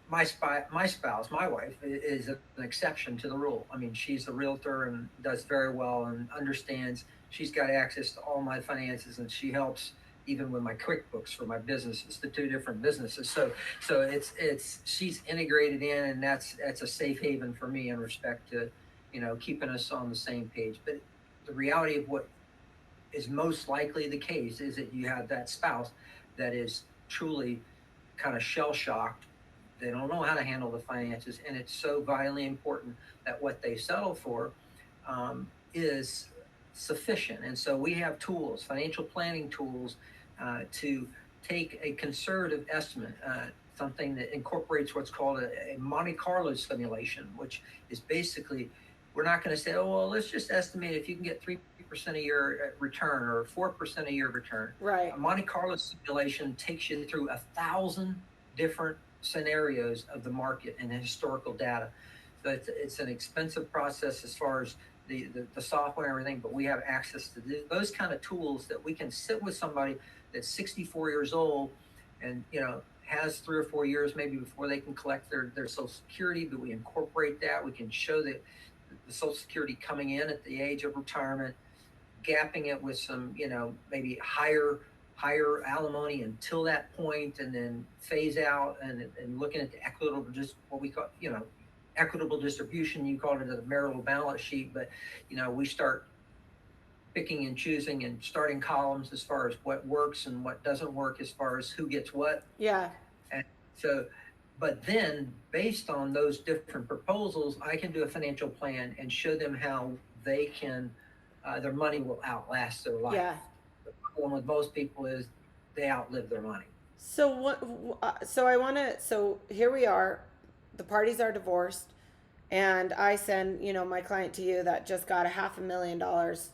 my spouse, my wife, is an exception to the rule. I mean, she's a realtor and does very well and understands. She's got access to all my finances, and she helps even with my QuickBooks for my businesses, the two different businesses. So it's she's integrated in, and that's a safe haven for me in respect to, keeping us on the same page. But the reality of what is most likely the case is that you have that spouse that is truly kind of shell shocked. They don't know how to handle the finances, and it's so vitally important that what they settle for is sufficient. And so we have tools, financial planning tools, to take a conservative estimate, something that incorporates what's called a Monte Carlo simulation, which is basically, we're not going to say, oh, well, let's just estimate if you can get 3% a year return or 4% a year return. Right. A Monte Carlo simulation takes you through 1,000 different scenarios of the market and the historical data. So it's an expensive process as far as the software and everything, but we have access to those kind of tools that we can sit with somebody that's 64 years old and, has 3 or 4 years maybe before they can collect their Social Security, but we incorporate that. We can show that the Social Security coming in at the age of retirement, gapping it with some, maybe higher alimony until that point, and then phase out and looking at the equitable, just what we call, equitable distribution. You called it a marital balance sheet, but, we start picking and choosing and starting columns as far as what works and what doesn't work as far as who gets what. Yeah. And so, but then based on those different proposals, I can do a financial plan and show them how they can, their money will outlast their life. Yeah. The problem with most people is they outlive their money. So what? So here we are. The parties are divorced, and I send my client to you that just got $500,000.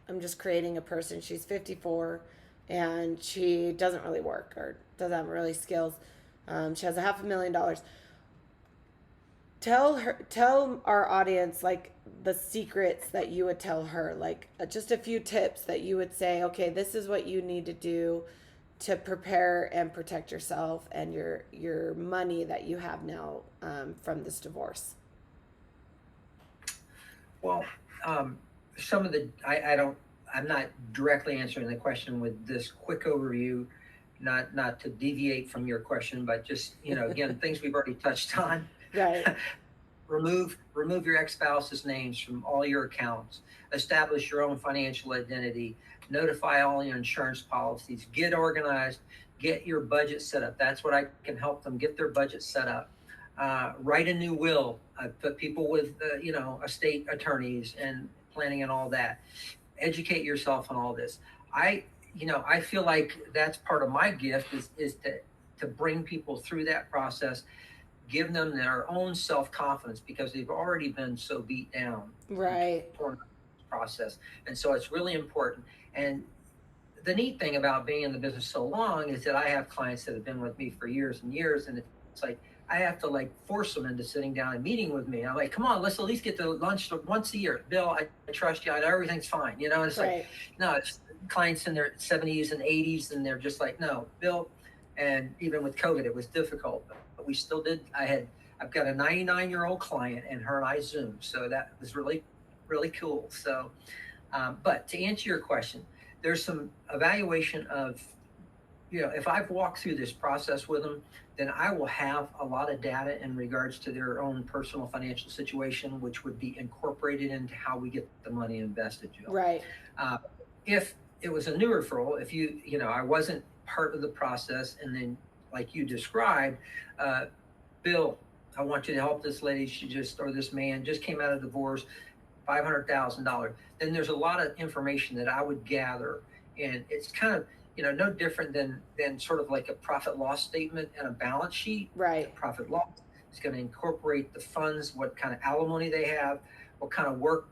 I'm just creating a person. She's 54, and she doesn't really work or doesn't have really skills. She has $500,000. Tell our audience like the secrets that you would tell her, like just a few tips that you would say, okay, this is what you need to do to prepare and protect yourself and your money that you have now from this divorce. Well, some of the I'm not directly answering the question with this quick overview, not to deviate from your question, but just again, things we've already touched on. Right. remove your ex-spouse's names from all your accounts. Establish your own financial identity. Notify all your insurance policies. Get organized. Get your budget set up. That's what I can help them get their budget set up. Write a new will. I put people with estate attorneys and planning and all that. Educate yourself on all this. I feel like that's part of my gift is to bring people through that process, give them their own self-confidence because they've already been so beat down. Right. Process. And so it's really important. And the neat thing about being in the business so long is that I have clients that have been with me for years and years, and it's like I have to force them into sitting down and meeting with me. I'm like, come on, let's at least get to lunch once a year. Bill, I trust you. I know everything's fine. It's right. like, no, it's clients in their 70s and 80s, and they're just like, no, Bill. And even with COVID, it was difficult, but we still did. I've got a 99-year-old client, and her and I Zoom. So that was really, really cool. So, but to answer your question, there's some evaluation of, if I've walked through this process with them, then I will have a lot of data in regards to their own personal financial situation, which would be incorporated into how we get the money invested. Right. If it was a new referral, if I wasn't part of the process, and then like you described, Bill, I want you to help this lady. Or this man just came out of divorce, $500,000. Then there's a lot of information that I would gather, and it's kind of no different than sort of like a profit loss statement and a balance sheet. Right. The profit loss is going to incorporate the funds, what kind of alimony they have, what kind of work,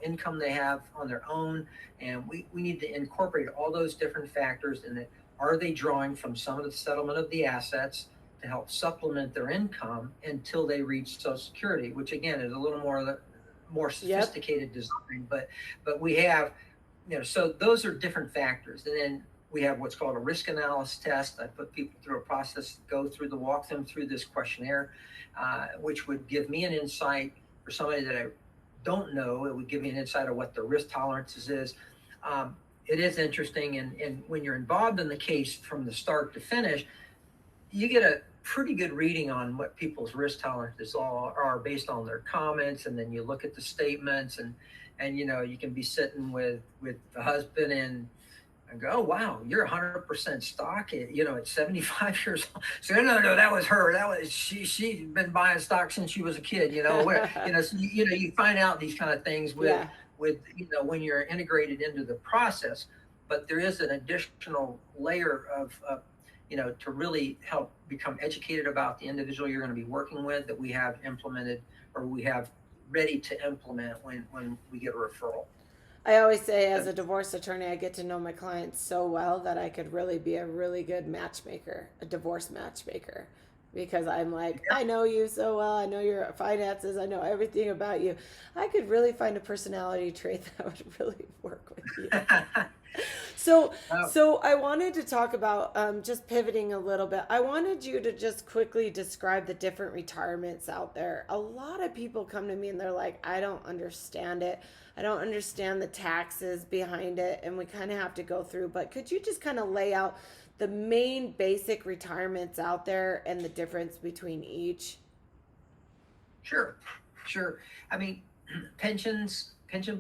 income they have on their own. And we need to incorporate all those different factors. And are they drawing from some of the settlement of the assets to help supplement their income until they reach Social Security, which again is a little more sophisticated design. But we have, so those are different factors. And then we have what's called a risk analysis test. I put people through a process, walk them through this questionnaire, which would give me an insight. For somebody that I don't know, it would give me an insight of what the risk tolerances is. It is interesting, and when you're involved in the case from the start to finish, you get a pretty good reading on what people's risk tolerances are based on their comments, and then you look at the statements, and you can be sitting with the husband and go, oh wow, you're 100% stock at 75 years old. So no, that was her. That was she's been buying stock since she was a kid. So, you find out these kind of things with when you're integrated into the process. But there is an additional layer of to really help become educated about the individual you're going to be working with, that we have implemented, or we have ready to implement when we get a referral. I always say, as a divorce attorney, I get to know my clients so well that I could really be a really good matchmaker, a divorce matchmaker, because I'm like, I know you so well. I know your finances. I know everything about you. I could really find a personality trait that would really work with you. So I wanted to talk about, just pivoting a little bit. I wanted you to just quickly describe the different retirements out there. A lot of people come to me and they're like, I don't understand it. I don't understand the taxes behind it. And we kind of have to go through, but could you just kind of lay out the main basic retirements out there and the difference between each? Sure. I mean, pension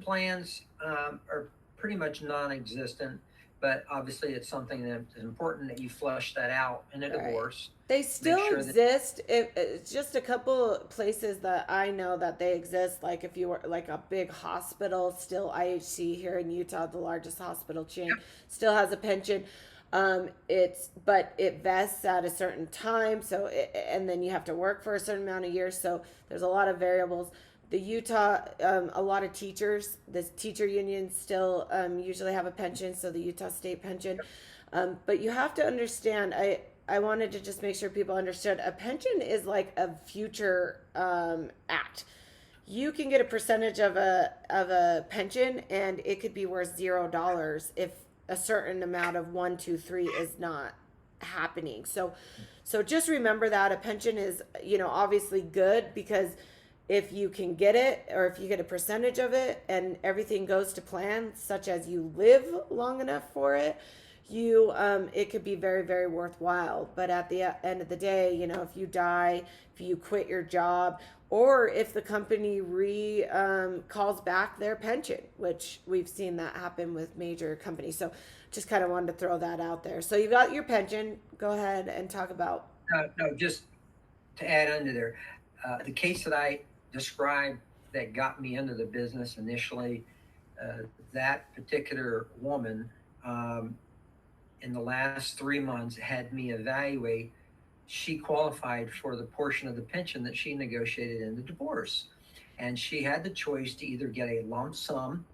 plans are pretty much non-existent, but obviously it's something that is important that you flush that out in a divorce. They still exist. It's just a couple places that I know that they exist. Like if you were like a big hospital, still IHC here in Utah, the largest hospital chain, still has a pension. But it vests at a certain time. So, and then you have to work for a certain amount of years. So there's a lot of variables. The Utah, a lot of teachers, the teacher unions still usually have a pension, so the Utah State pension. But you have to understand, I wanted to just make sure people understood, a pension is like a future act. You can get a percentage of a pension, and it could be worth $0 if a certain amount of 1, 2, 3 is not happening. So just remember that a pension is, obviously good, because if you can get it, or if you get a percentage of it and everything goes to plan, such as you live long enough for it, it could be very, very worthwhile. But at the end of the day, if you die, if you quit your job, or if the company calls back their pension, which we've seen that happen with major companies. So just kind of wanted to throw that out there. So you've got your pension. Go ahead and talk about. No, just to add under there, the case that I described that got me into the business initially, that particular woman, in the last 3 months, had me evaluate. She qualified for the portion of the pension that she negotiated in the divorce. And she had the choice to either get a lump sum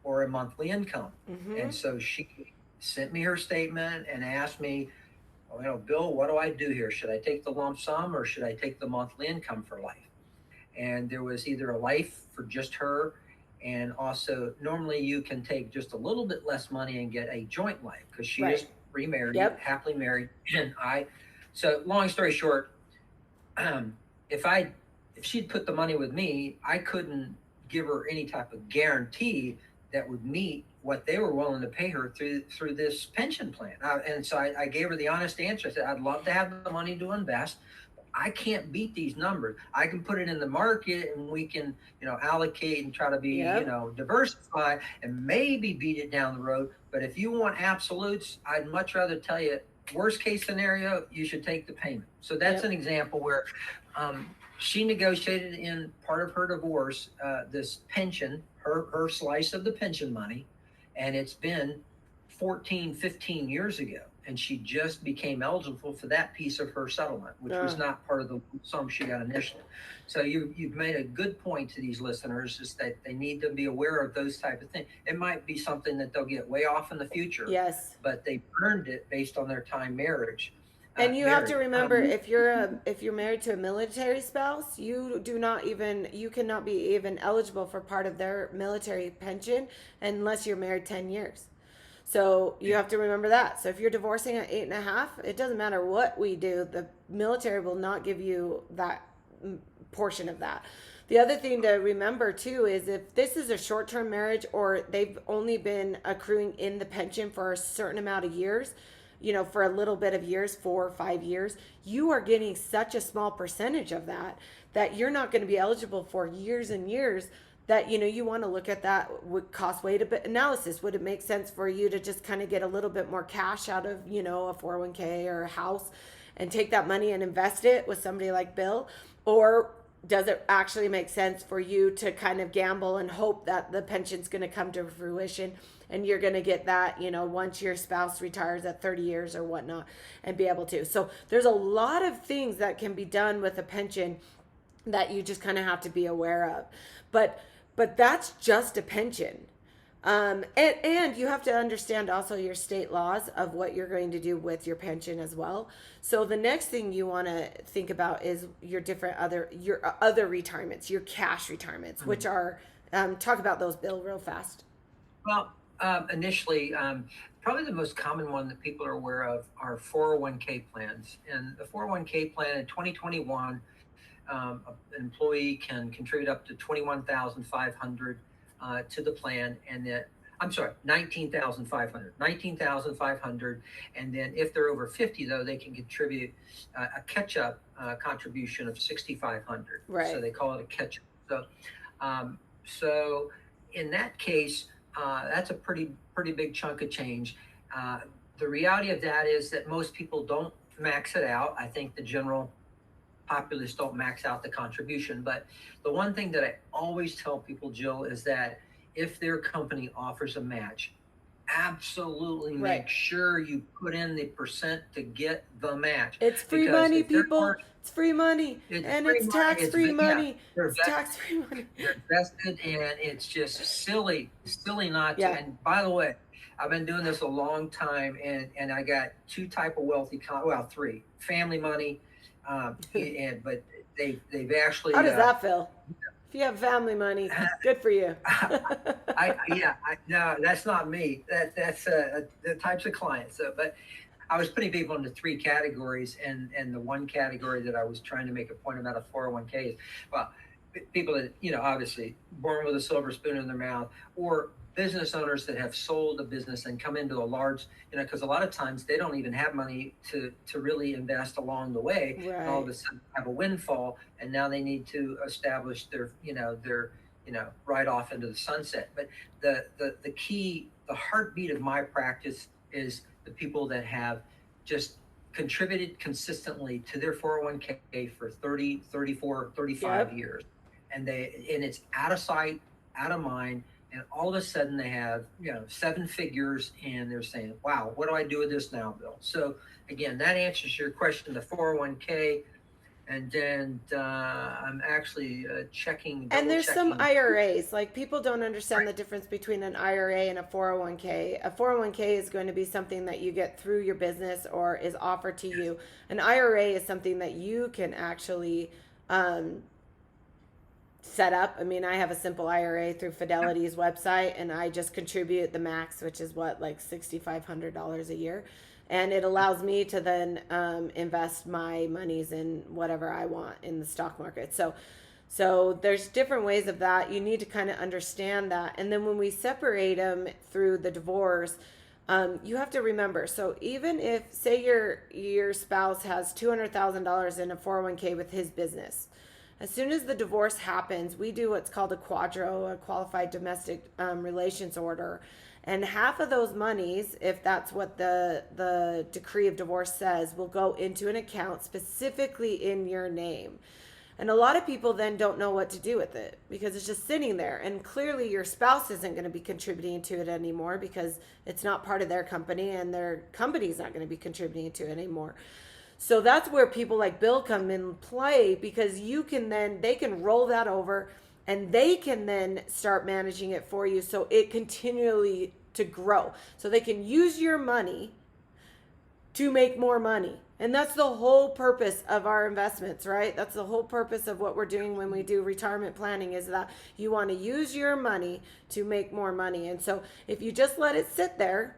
or a monthly income. Mm-hmm. And so she sent me her statement and asked me, Bill, what do I do here? Should I take the lump sum, or should I take the monthly income for life? And there was either a life for just her, and also normally you can take just a little bit less money and get a joint life, because she is remarried, happily married. And so long story short, if she'd put the money with me, I couldn't give her any type of guarantee that would meet what they were willing to pay her through this pension plan. And so I gave her the honest answer. I said, I'd love to have the money to invest. I can't beat these numbers. I can put it in the market, and we can, allocate and try to be, diversify and maybe beat it down the road. But if you want absolutes, I'd much rather tell you, worst case scenario, you should take the payment. So that's an example where she negotiated in part of her divorce, this pension, her slice of the pension money, and it's been 14, 15 years ago. and she just became eligible for that piece of her settlement, which was not part of the sum she got initially. So you've made a good point to these listeners, is that they need to be aware of those type of things. It might be something that they'll get way off in the future, Yes. but they earned it based on their time marriage. And you have to remember, if you're married to a military spouse, you cannot be even eligible for part of their military pension unless you're married 10 years. So you have to remember that. So if you're divorcing at 8.5, it doesn't matter what we do, the military will not give you that portion of that. The other thing to remember too is, if this is a short-term marriage or they've only been accruing in the pension for a certain amount of years, for a little bit of years, 4 or 5 years, you are getting such a small percentage of that you're not going to be eligible for years and years, that you want to look at that cost weight analysis. Would it make sense for you to just kind of get a little bit more cash out of a 401k or a house and take that money and invest it with somebody like Bill? Or does it actually make sense for you to kind of gamble and hope that the pension's going to come to fruition and you're going to get that, once your spouse retires at 30 years or whatnot, and be able to? So there's a lot of things that can be done with a pension that you just kind of have to be aware of. But that's just a pension. And you have to understand also your state laws of what you're going to do with your pension as well. So the next thing you want to think about is your other retirements, your cash retirements, which are, talk about those, Bill, real fast. Well, initially, probably the most common one that people are aware of are 401k plans. And the 401k plan in 2021, an employee can contribute up to $21,500 to the plan, and then $19,500, and then if they're over 50, though, they can contribute a catch-up contribution of $6,500. Right. So they call it a catch-up. So in that case, that's a pretty big chunk of change. The reality of that is that most people don't max it out. I think the general populace don't max out the contribution. But the one thing that I always tell people, Jill, is that if their company offers a match, absolutely make sure you put in the percent to get the match. It's free money, people. It's free money. And it's tax-free money. It's tax-free money. They're invested, and it's just silly not to. And by the way, I've been doing this a long time, and I got two type of wealthy, three: family money, but they've actually. How does that feel? If you have family money, good for you. No, that's not me. That's the types of clients. But I was putting people into three categories, and the one category that I was trying to make a point about a 401k is, well, people that, obviously born with a silver spoon in their mouth, or business owners that have sold a business and come into a large, because a lot of times they don't even have money to really invest along the way. Right. And all of a sudden have a windfall, and now they need to establish their right off into the sunset. But the key, the heartbeat of my practice is the people that have just contributed consistently to their 401k for 30, 34, 35 years. And it's out of sight, out of mind. And all of a sudden they have, 7 figures, and they're saying, wow, what do I do with this now, Bill? So again, that answers your question, the 401k. And then I'm actually checking. And there's some IRAs. Like, people don't understand the difference between an IRA and a 401k. A 401k is going to be something that you get through your business or is offered to you. An IRA is something that you can actually set up. I mean, I have a simple IRA through Fidelity's website, and I just contribute the max, which is like $6,500 a year. And it allows me to then invest my monies in whatever I want in the stock market. So there's different ways of that. You need to kind of understand that. And then when we separate them through the divorce, you have to remember. So even if, say, your spouse has $200,000 in a 401k with his business, as soon as the divorce happens, we do what's called a quadro, a qualified domestic relations order. And half of those monies, if that's what the decree of divorce says, will go into an account specifically in your name. And a lot of people then don't know what to do with it because it's just sitting there. And clearly your spouse isn't going to be contributing to it anymore because it's not part of their company and their company's not going to be contributing to it anymore. So that's where people like Bill come in play, because they can roll that over and they can then start managing it for you so it continually to grow. So they can use your money to make more money. And that's the whole purpose of our investments, right? That's the whole purpose of what we're doing when we do retirement planning, is that you want to use your money to make more money. And so if you just let it sit there,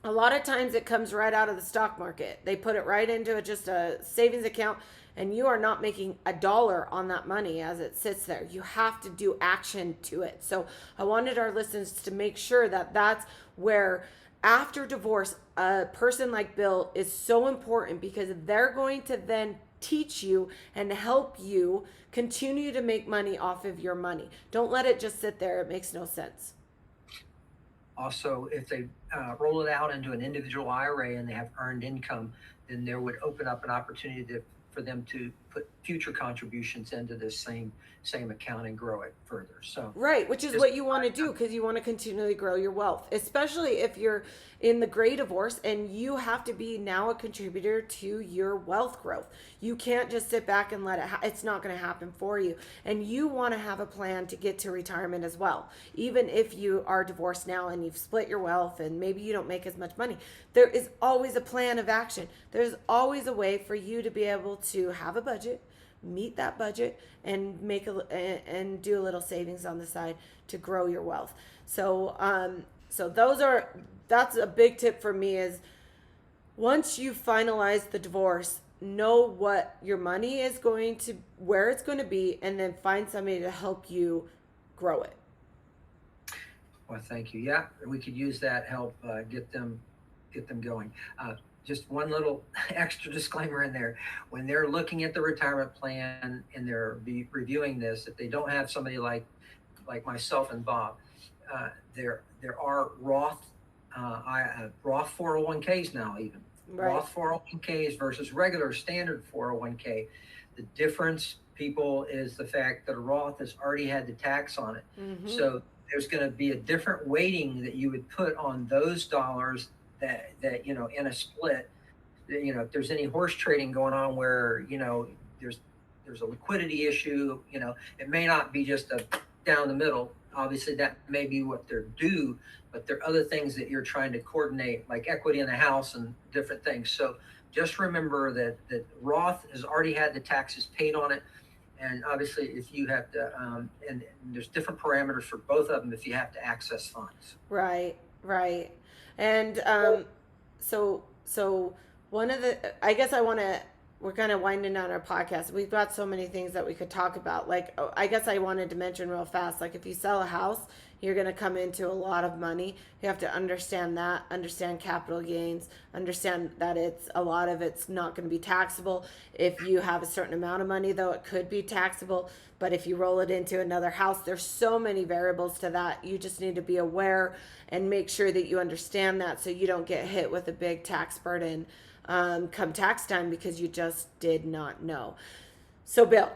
a lot of times it comes right out of the stock market. They put it right into just a savings account, and you are not making a dollar on that money as it sits there. You have to do action to it. So I wanted our listeners to make sure that that's where, after divorce, a person like Bill is so important, because they're going to then teach you and help you continue to make money off of your money. Don't let it just sit there. It makes no sense. Also, if they roll it out into an individual IRA and they have earned income, then there would open up an opportunity for them to put future contributions into this same account and grow it further. So right, which is what you want to do, because you want to continually grow your wealth, especially if you're in the gray divorce and you have to be now a contributor to your wealth growth. You can't just sit back and let it it's not going to happen for you. And you want to have a plan to get to retirement as well. Even if you are divorced now and you've split your wealth and maybe you don't make as much money, there is always a plan of action. There's always a way for you to be able to have a budget, meet that budget, and and do a little savings on the side to grow your wealth. So that's a big tip for me, is once you finalize the divorce, know what your money is going to, where it's going to be, and then find somebody to help you grow it. Well, thank you. Yeah, we could use that help, get them going. Just one little extra disclaimer in there. When they're looking at the retirement plan and they're reviewing this, if they don't have somebody like myself and Bob, there are Roth 401ks now, even. Right. Roth 401ks versus regular standard 401k. The difference, people, is the fact that a Roth has already had the tax on it. Mm-hmm. So there's going to be a different weighting that you would put on those dollars that in a split. If there's any horse trading going on where there's a liquidity issue, it may not be just a down the middle. Obviously that may be what they're due, but there are other things that you're trying to coordinate, like equity in the house and different things. So just remember that Roth has already had the taxes paid on it. And obviously if you have to, and there's different parameters for both of them if you have to access funds. Right. And so one of the, I guess we're kind of winding down our podcast. We've got so many things that we could talk about. Like, I guess I wanted to mention real fast, like if you sell a house, you're going to come into a lot of money. You have to understand that, understand capital gains, understand that a lot of it's not going to be taxable. If you have a certain amount of money, though, it could be taxable. But if you roll it into another house, there's so many variables to that. You just need to be aware and make sure that you understand that, so you don't get hit with a big tax burden come tax time because you just did not know. So Bill,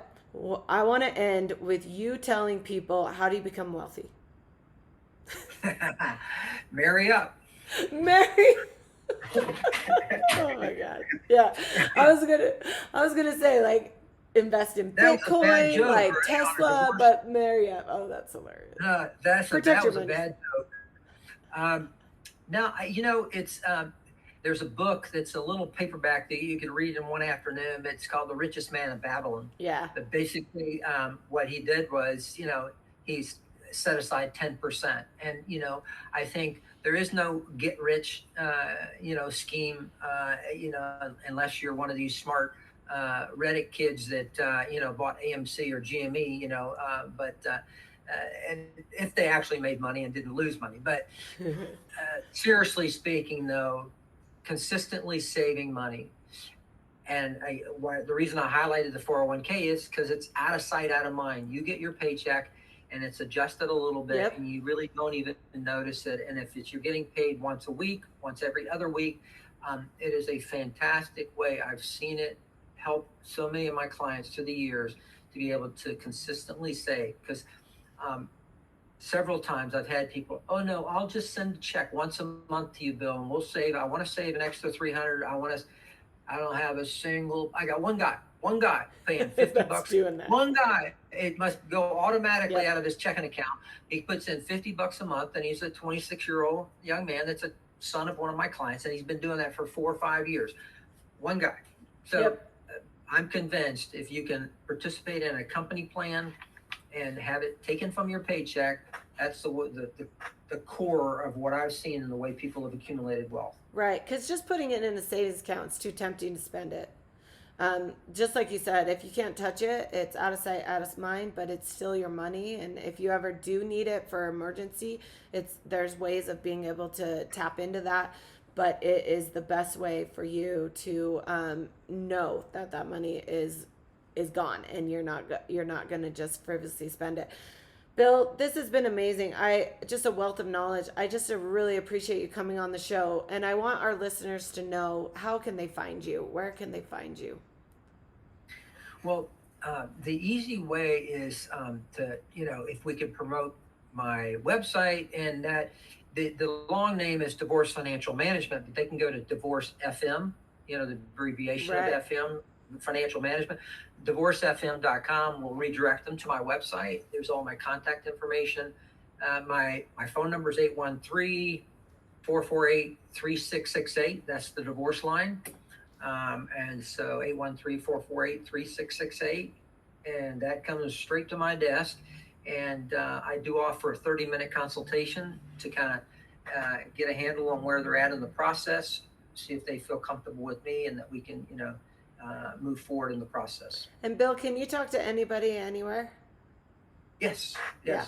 I want to end with you telling people, how do you become wealthy? Marry up. Marry. Oh my God. Yeah. I was gonna say, like, invest in Bitcoin, like Tesla, but marry up. Oh, that's hilarious. No, that was a bad joke. Now, it's there's a book that's a little paperback that you can read in one afternoon. It's called The Richest Man in Babylon. Yeah. But basically, what he did was, he's set aside 10%. And, I think there is no get rich, scheme, unless you're one of these smart Reddit kids that, bought AMC or GME, and if they actually made money and didn't lose money. But seriously speaking, though, consistently saving money. And the reason I highlighted the 401k is because it's out of sight, out of mind. You get your paycheck and it's adjusted a little bit. Yep. And you really don't even notice it. And if you're getting paid once a week, once every other week, it is a fantastic way. I've seen it help so many of my clients through the years to be able to consistently say, because several times I've had people, oh no, I'll just send a check once a month to you, Bill, and we'll save. I want to save an extra 300. I don't have a single. I got one guy paying 50 bucks. Doing that. One guy. It must go automatically out of his checking account. He puts in 50 bucks a month, and he's a 26-year-old young man that's a son of one of my clients, and he's been doing that for 4 or 5 years. One guy. So I'm convinced if you can participate in a company plan and have it taken from your paycheck, that's the core of what I've seen in the way people have accumulated wealth. Right, because just putting it in a savings account is too tempting to spend it. Just like you said, if you can't touch it, it's out of sight, out of mind, but it's still your money. And if you ever do need it for emergency, there's ways of being able to tap into that. But it is the best way for you to know that money is gone, and you're not going to just frivolously spend it. Bill, this has been amazing. Just a wealth of knowledge. I just really appreciate you coming on the show. And I want our listeners to know, how can they find you? Where can they find you? Well, the easy way is if we could promote my website, and that the long name is Divorce Financial Management, but they can go to Divorce FM, the abbreviation of FM, Financial Management. DivorceFM.com will redirect them to my website. There's all my contact information. My phone number is 813-448-3668. That's the divorce line. And so 813-448-3668. And that comes straight to my desk. And I do offer a 30-minute consultation to kind of get a handle on where they're at in the process, see if they feel comfortable with me, and that we can, move forward in the process. And Bill, can you talk to anybody anywhere? Yes. Yeah.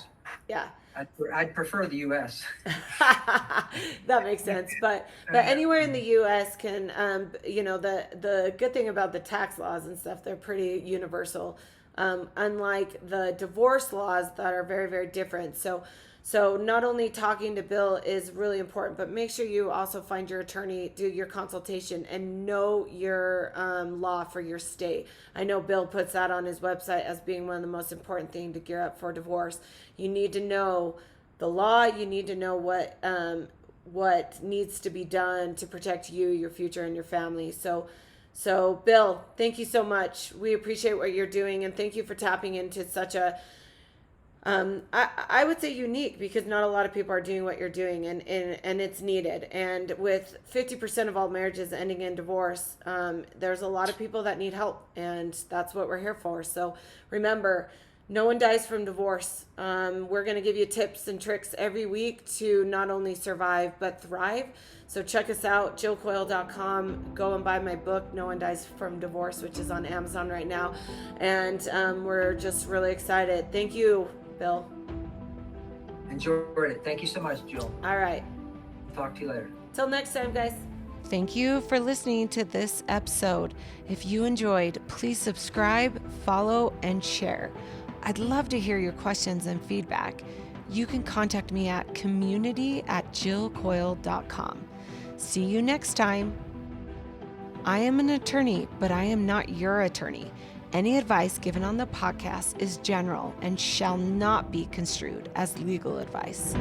I'd prefer the U.S. That makes sense, but anywhere in the U.S. can, the good thing about the tax laws and stuff, they're pretty universal, unlike the divorce laws that are very, very different. So not only talking to Bill is really important, but make sure you also find your attorney, do your consultation, and know your law for your state. I know Bill puts that on his website as being one of the most important things to gear up for divorce. You need to know the law. You need to know what needs to be done to protect you, your future, and your family. So Bill, thank you so much. We appreciate what you're doing, and thank you for tapping into such a I would say unique, because not a lot of people are doing what you're doing, and it's needed. And with 50% of all marriages ending in divorce, there's a lot of people that need help, and that's what we're here for. So remember, no one dies from divorce. We're going to give you tips and tricks every week to not only survive, but thrive. So check us out, jillcoil.com. Go and buy my book, No One Dies from Divorce, which is on Amazon right now. And we're just really excited. Thank you, Bill. Enjoyed it. Thank you so much, Jill. All right. Talk to you later. Till next time, guys. Thank you for listening to this episode. If you enjoyed, please subscribe, follow, and share. I'd love to hear your questions and feedback. You can contact me at community@jillcoil.com. See you next time. I am an attorney, but I am not your attorney. Any advice given on the podcast is general and shall not be construed as legal advice.